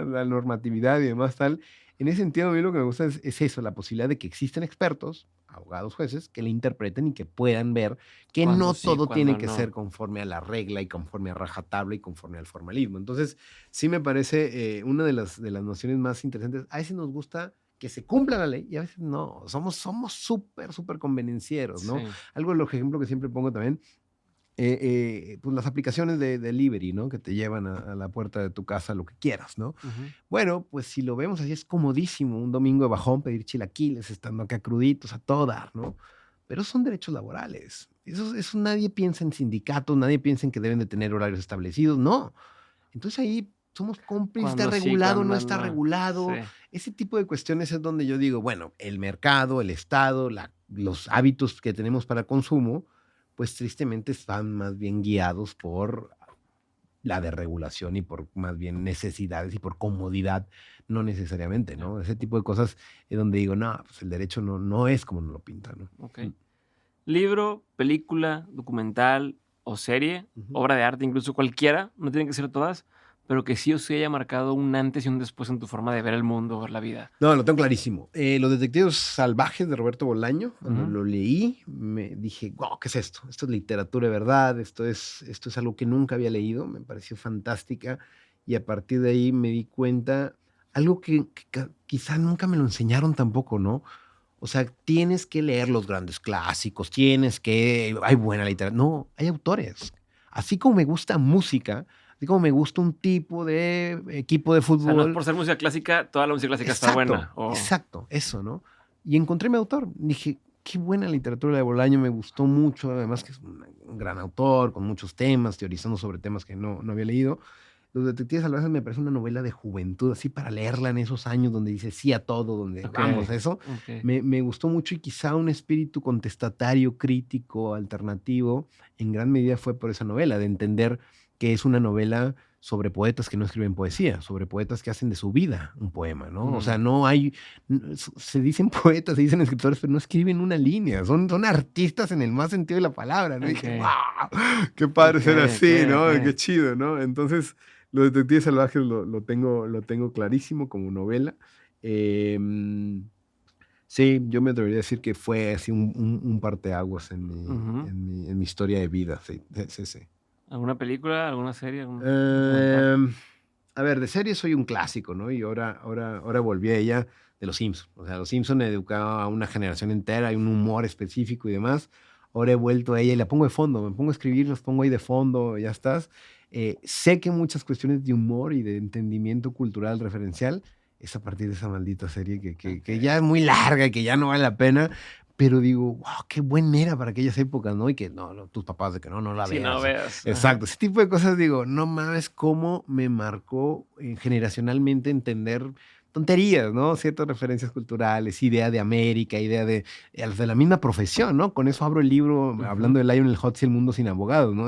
la normatividad y demás tal. En ese sentido, a mí lo que me gusta es eso, la posibilidad de que existen expertos, abogados, jueces, que le interpreten y que puedan ver que Cuando no sí, todo tiene cuando que ser no. conforme a la regla y conforme a rajatabla y conforme al formalismo. Entonces, sí me parece una de las nociones más interesantes. A veces nos gusta que se cumpla la ley y a veces no. Somos súper convenencieros, ¿no? Sí. Algo de los ejemplos que siempre pongo también pues las aplicaciones de delivery, ¿no? Que te llevan a la puerta de tu casa lo que quieras, ¿no? Ujú. Bueno, pues si lo vemos así es comodísimo un domingo de bajón pedir chilaquiles estando acá cruditos a todo dar, ¿no? Pero son derechos laborales. Eso nadie piensa en sindicatos, nadie piensa en que deben de tener horarios establecidos, no. Entonces ahí somos cómplices, está Cuando sí, regulado, no cuando está no. regulado. Sí. Ese tipo de cuestiones es donde yo digo, bueno, el mercado, el Estado, los hábitos que tenemos para consumo, pues tristemente están más bien guiados por la desregulación y por más bien necesidades y por comodidad, no necesariamente, Ya. ¿no? Ese tipo de cosas es donde digo, no, pues el derecho no es como nos lo pintan, ¿no? Ok. Libro, película, documental o serie, Ujú. obra de arte, incluso cualquiera, no tienen que ser todas, pero que sí o sí haya marcado un antes y un después en tu forma de ver el mundo, ver la vida. No, lo tengo clarísimo. Los detectives salvajes de Roberto Bolaño, cuando Ujú. lo leí, me dije, wow, ¿qué es esto? Esto es literatura de verdad, esto es algo que nunca había leído, me pareció fantástica y a partir de ahí me di cuenta, algo que quizá nunca me lo enseñaron tampoco, ¿no? O sea, tienes que leer los grandes clásicos, hay buena literatura. No, hay autores. Así como me gusta música, así como me gusta un tipo de equipo de O sea, no es fútbol. por ser música clásica, toda la música clásica está Exacto, buena. O exacto, eso, ¿no? Y encontré mi autor. Dije, qué buena literatura de Bolaño, me gustó mucho, además que es un gran autor, con muchos temas, teorizando sobre temas que no había leído. Los detectives salvajes me parece una novela de juventud, así para leerla en esos años donde dice sí a todo, donde vamos okey, a eso. okey. Me gustó mucho y quizá un espíritu contestatario, crítico, alternativo, en gran medida fue por esa novela, de entender que es una novela sobre poetas que no escriben poesía, sobre poetas que hacen de su vida un poema, ¿no? O sea, Mm, no hay, se dicen poetas, se dicen escritores, pero no escriben una línea, son artistas en el más sentido de la palabra, ¿no? Y dije, okey, wow, qué padre ser así, ¿no? okey. Qué chido, ¿no? Entonces, Los Detectives Salvajes lo tengo clarísimo como novela. Em, sí, yo me atrevería a decir que fue así un parteaguas en mi, Ujú. en mi, en mi historia de vida, sí, sí, sí, sí. ¿Alguna película, alguna serie, algún documental? Em, a ver, de serie soy un clásico, ¿no? Y ahora volví a ella de Los Simpson. O sea, Los Simpson educaba a una generación entera, hay un humor específico y demás. Ahora he vuelto a ella y la pongo de fondo, me pongo a escribir, los pongo ahí de fondo, ya estás. Sé que muchas cuestiones de humor y de entendimiento cultural referencial es a partir de esa maldita serie que Okey. ya es muy larga y que ya no vale la pena, pero digo, wow, qué buen era para aquellas épocas, ¿no? Y que no, tus papás de que no la Sí, no veas. veas. Exacto, Ajá. ese tipo de cosas digo, no mames cómo me marcó, generacionalmente entender tonterías, ¿no? Ciertas referencias culturales, idea de América, idea de la misma profesión, ¿no? Con eso abro el libro Ujú. hablando de Lionel Hutz y el mundo sin abogados, ¿no?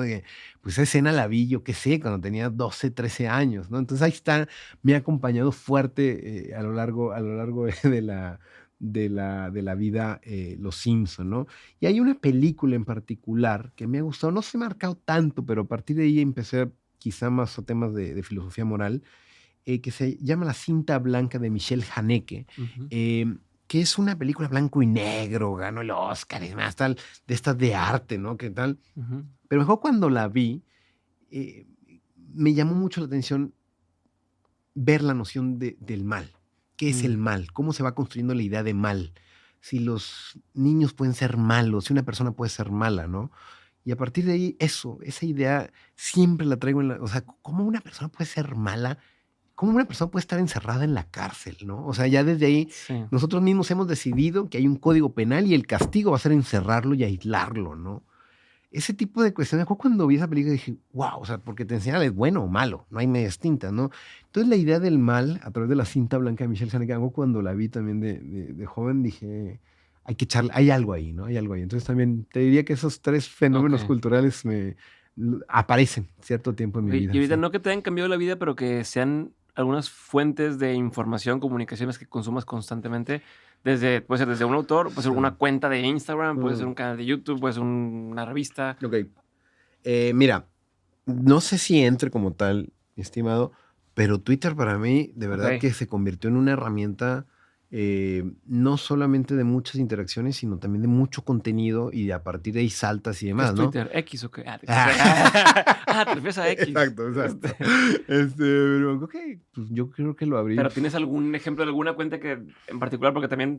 Pues esa escena la vi, yo qué sé, cuando tenía 12, 13 años, ¿no? Entonces ahí está, me ha acompañado fuerte a lo largo de de la vida Los Simpson, ¿no? Y hay una película en particular que me ha gustado, no se me ha marcado tanto, pero a partir de ahí empecé quizá más a temas de filosofía moral, que se llama La cinta blanca de Michelle Haneke, Ujú. que es una película blanco y negro, ganó el Oscar y demás, tal, de estas de arte, ¿no? ¿Qué tal? Ujú. Pero mejor cuando la vi, eh, me llamó mucho la atención ver la noción del mal. ¿Qué es el Mm. mal? ¿Cómo se va construyendo la idea de mal? Si los niños pueden ser malos, si una persona puede ser mala, ¿no? Y a partir de ahí, esa idea siempre la traigo o sea, ¿cómo una persona puede ser mala? ¿Cómo una persona puede estar encerrada en la cárcel, no? O sea, ya desde ahí Sí. nosotros mismos hemos decidido que hay un código penal y el castigo va a ser encerrarlo y aislarlo, ¿no? Ese tipo de cuestiones, me acuerdo cuando vi esa película dije: "Guau", o sea, porque te enseñan es bueno o malo, no hay medias tintas, ¿no? Entonces, la idea del mal a través de la cinta blanca de Michelle Haneke, cuando la vi también de joven, dije: "Hay que echarle hay algo ahí, ¿no? Hay algo ahí". Entonces, también te diría que esos 3 fenómenos Ok. culturales aparecen cierto tiempo en mi Okey, y vida, ahorita sí. no que te hayan cambiado la vida, pero que sean algunas fuentes de información, comunicaciones que consumas constantemente, puede ser desde un autor, puede ser Sí. una cuenta de Instagram, puede ser Mm, un canal de YouTube, puede ser una revista. okey. Mira, no sé si entre como tal, mi estimado, pero Twitter para mí de verdad Okey. que se convirtió en una herramienta, no solamente de muchas interacciones, sino también de mucho contenido y a partir de ahí saltas y ¿Qué es demás, ¿no? Twitter? ¿X o qué? ¿Te creas? Ah. ¿Te refieres a X? Exacto, exacto. Pero okey, pues yo creo que lo abrí. Pero, ¿tienes algún ejemplo de alguna cuenta que en particular? Porque también,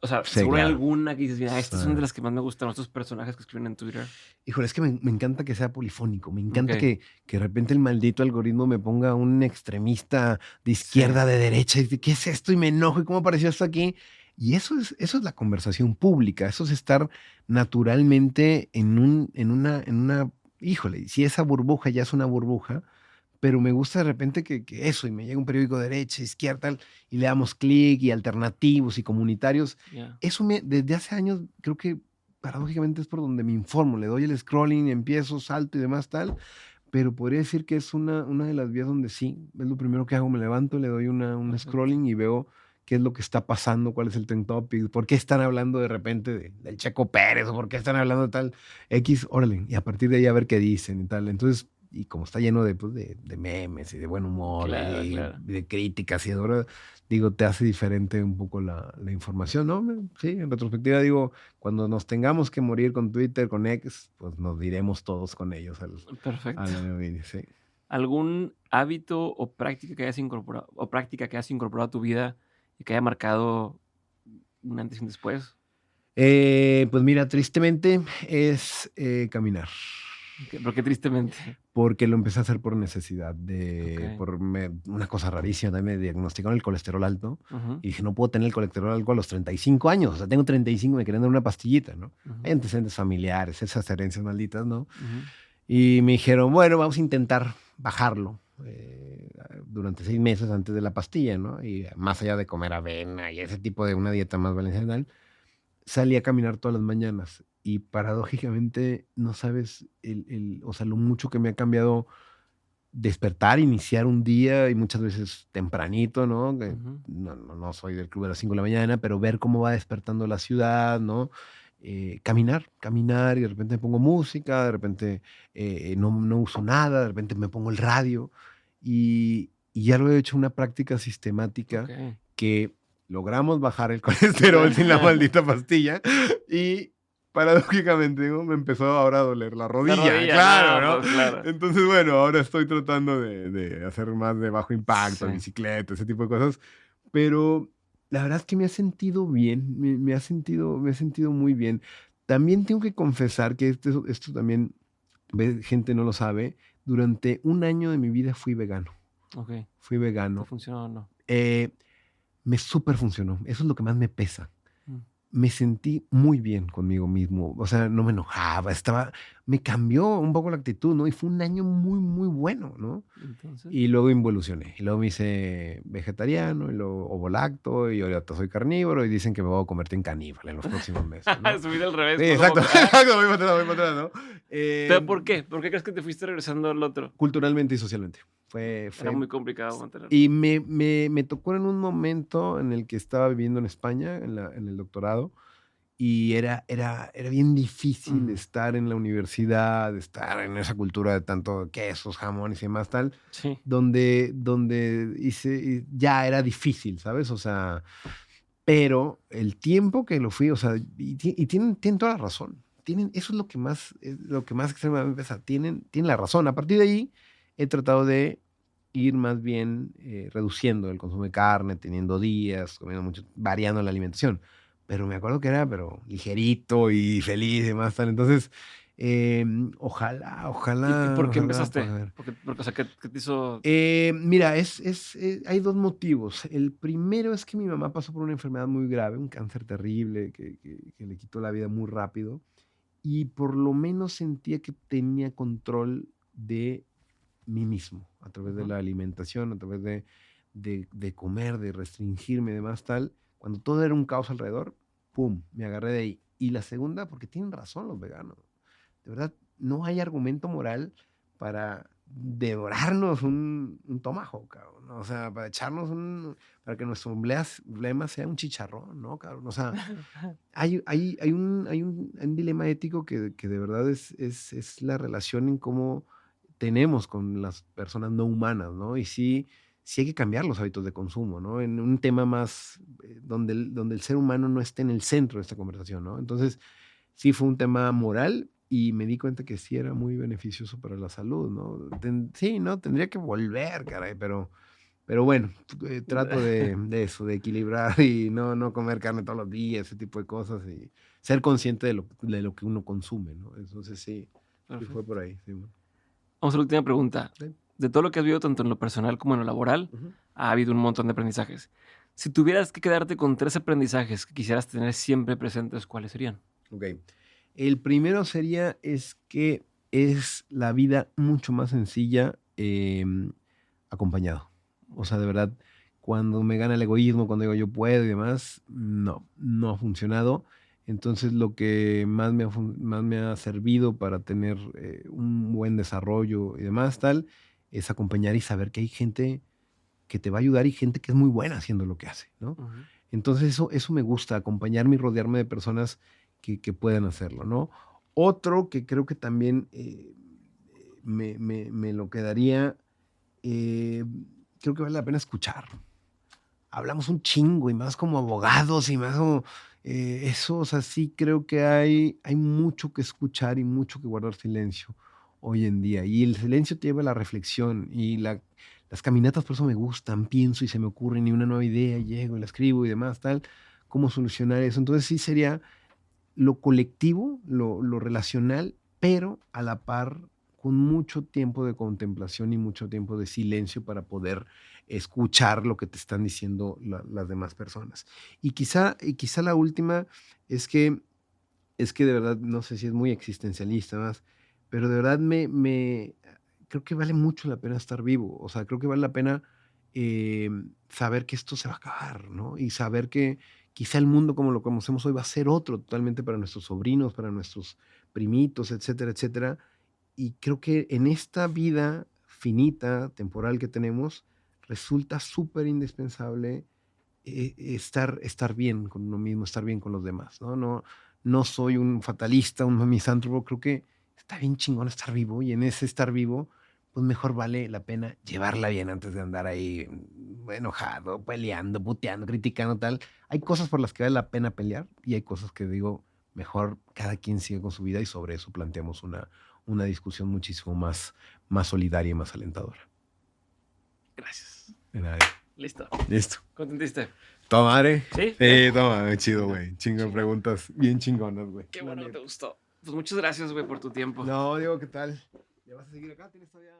o sea, Sí, seguro hay claro. alguna que dices: "Mira, Sí. estas son de las que más me gustan, estos personajes que escriben en Twitter". Híjole, es que me encanta que sea polifónico, me encanta Okey. que de repente el maldito algoritmo me ponga un extremista de Sí. izquierda, de derecha, y dice: "¿Qué es esto?", y me enojo, ¿y cómo apareció esto aquí? Y eso es la conversación pública, eso es estar naturalmente en una híjole, si esa burbuja ya es una burbuja, pero me gusta de repente que eso, y me llega un periódico de derecha, izquierda, tal, y le damos clic, y alternativos y comunitarios. Ya. Eso desde hace años creo que paradójicamente es por donde me informo, le doy el scrolling, empiezo, salto y demás tal, pero podría decir que es una de las vías donde sí, es lo primero que hago, me levanto, le doy un Perfecto. scrolling y veo qué es lo que está pasando, cuál es el trend topic, por qué están hablando de repente del Checo Pérez o por qué están hablando de tal X, órale, y a partir de ahí a ver qué dicen y tal. Entonces, y como está lleno de, pues, de memes y de buen humor Claro, y claro. de críticas y de verdad, digo, te hace diferente un poco la información, ¿no? Sí, en retrospectiva digo, cuando nos tengamos que morir con Twitter, con X, pues nos diremos todos con ellos Perfecto. sí. ¿Algún hábito o práctica que hayas incorporado a tu vida y que haya marcado un antes y un después? Pues mira, tristemente es caminar, ¿Por qué tristemente? porque lo empecé a hacer por necesidad, Okey. una cosa rarísima, también me diagnosticaron el colesterol alto Ujú, y dije, no puedo tener el colesterol alto a los 35 años, o sea, tengo 35 y me querían dar una pastillita, ¿no? Hay ujú, antecedentes familiares, esas herencias malditas, ¿no? ujú. Y me dijeron, bueno, vamos a intentar bajarlo durante 6 meses antes de la pastilla, ¿no? Y más allá de comer avena y ese tipo de una dieta más balanceada, salí a caminar todas las mañanas y paradójicamente no sabes o sea, lo mucho que me ha cambiado despertar, iniciar un día y muchas veces tempranito, ¿no? Que Ujú. no soy del club de las 5 de la mañana, pero ver cómo va despertando la ciudad, ¿no? Caminar y de repente me pongo música, de repente no uso nada, de repente me pongo el radio y ya lo he hecho una práctica sistemática Okey. que logramos bajar el colesterol sin la maldita pastilla y paradójicamente, digo, me empezó ahora a doler la La rodilla, rodilla, claro, no, ¿no? pues claro. Entonces, bueno, ahora estoy tratando de hacer más de bajo impacto, Sí. bicicleta, ese tipo de cosas, pero la verdad es que me ha sentido bien, me ha sentido muy bien. También tengo que confesar que esto también, gente no lo sabe, durante un año de mi vida fui vegano, Okey. fui ¿Te vegano. funcionó o no? Eh, Me súper funcionó, eso es lo que más me pesa. Mm. Me sentí muy bien conmigo mismo, o sea, no me enojaba, me cambió un poco la actitud, ¿no? Y fue un año muy, muy bueno, ¿no? Entonces, Y luego involucioné, y luego me hice vegetariano, y luego ovolacto, y ahorita soy carnívoro, y dicen que me voy a convertir en caníbal en los próximos meses, ¿no? su vida al revés, Sí, poco a exacto, poco. exacto, voy para atrás, ¿no? ¿Pero por qué? ¿Por qué crees que te fuiste regresando al otro? Culturalmente y socialmente. Era muy complicado mantenerlo. Y me tocó en un momento en el que estaba viviendo en España, en el doctorado, y era bien difícil Mm, estar en la universidad, estar en esa cultura de tanto quesos, jamones y demás tal, sí, donde ya era difícil, ¿sabes? O sea, pero el tiempo que lo fui, o sea, y tienen toda la razón. Eso es lo que más extremadamente pesa. Tienen la razón. A partir de ahí, he tratado de ir más bien, reduciendo el consumo de carne, teniendo días, comiendo mucho, variando la alimentación. Pero me acuerdo que era, pero ligerito y feliz y demás, tal. Entonces, ¿y por qué ojalá empezaste? poder. Porque, o sea, ¿qué te hizo? Mira, hay 2 motivos. El primero es que mi mamá pasó por una enfermedad muy grave, un cáncer terrible que le quitó la vida muy rápido, y por lo menos sentía que tenía control de mí mismo, a través de Ujú. la alimentación, a través de comer, de restringirme y demás tal. Cuando todo era un caos alrededor, pum, me agarré de ahí. Y la segunda, porque tienen razón los veganos. De verdad, no hay argumento moral para devorarnos un tomahawk, cabrón, ¿no? O sea, para que nuestro emblema sea un chicharrón, ¿no, cabrón? O sea, hay un dilema ético que de verdad es la relación en cómo tenemos con las personas no humanas, ¿no? Y sí hay que cambiar los hábitos de consumo, ¿no? En un tema más, donde el ser humano no esté en el centro de esta conversación, ¿no? Entonces, sí fue un tema moral y me di cuenta que sí era muy beneficioso para la salud, ¿no? Sí, ¿no? Tendría que volver, caray, pero bueno, trato de eso, de equilibrar y no comer carne todos los días, ese tipo de cosas y ser consciente de lo que uno consume, ¿no? Entonces sí fue Perfecto. por ahí, sí, bueno. Vamos a la última pregunta. Sí, De todo lo que has vivido, tanto en lo personal como en lo laboral, ujú. ha habido un montón de aprendizajes. Si tuvieras que quedarte con 3 aprendizajes que quisieras tener siempre presentes, ¿cuáles serían? Okey. El primero es que es la vida mucho más sencilla, acompañado. O sea, de verdad, cuando me gana el egoísmo, cuando digo: "Yo puedo", y demás, no ha funcionado. Entonces, lo que más me ha servido para tener, un buen desarrollo y demás, tal, es acompañar y saber que hay gente que te va a ayudar y gente que es muy buena haciendo lo que hace, ¿no? Ujú. Entonces, eso me gusta, acompañarme y rodearme de personas que puedan hacerlo, ¿no? Otro que creo que también, me lo quedaría, eh, creo que vale la pena escuchar. Hablamos un chingo, y más como abogados, y más como, eso, o sea, sí creo que hay mucho que escuchar y mucho que guardar silencio hoy en día. Y el silencio te lleva a la reflexión, y las caminatas por eso me gustan, pienso y se me ocurre ni una nueva idea, y llego y la escribo y demás, tal, cómo solucionar eso. Entonces, sí sería lo colectivo, lo relacional, pero a la par con mucho tiempo de contemplación y mucho tiempo de silencio para poder escuchar lo que te están diciendo las demás personas. Y quizá la última es que de verdad, no sé si es muy existencialista más, pero de verdad creo que vale mucho la pena estar vivo. O sea, creo que vale la pena, saber que esto se va a acabar, ¿no? Y saber que quizá el mundo como lo conocemos hoy va a ser otro totalmente para nuestros sobrinos, para nuestros primitos, etcétera, etcétera. Y creo que en esta vida finita, temporal que tenemos, resulta súper indispensable, estar bien con uno mismo, estar bien con los demás, ¿no? No soy un fatalista, un misántropo, creo que está bien chingón estar vivo, y en ese estar vivo, pues mejor vale la pena llevarla bien antes de andar ahí, enojado, peleando, puteando, criticando, tal. Hay cosas por las que vale la pena pelear, y hay cosas que digo, mejor cada quien sigue con su vida, y sobre eso planteamos una discusión muchísimo más solidaria y más alentadora. Gracias. De nada. Listo. Listo. ¿Contentiste? Toma, madre. ¿Sí? Sí, toma, chido, Venga, güey. Chingo de chingón. preguntas bien chingonas, güey. Qué La bueno que te neta. gustó. Pues muchas gracias, güey, por tu tiempo. No, Diego, ¿qué tal? ¿Ya vas a seguir acá? ¿Tienes todavía?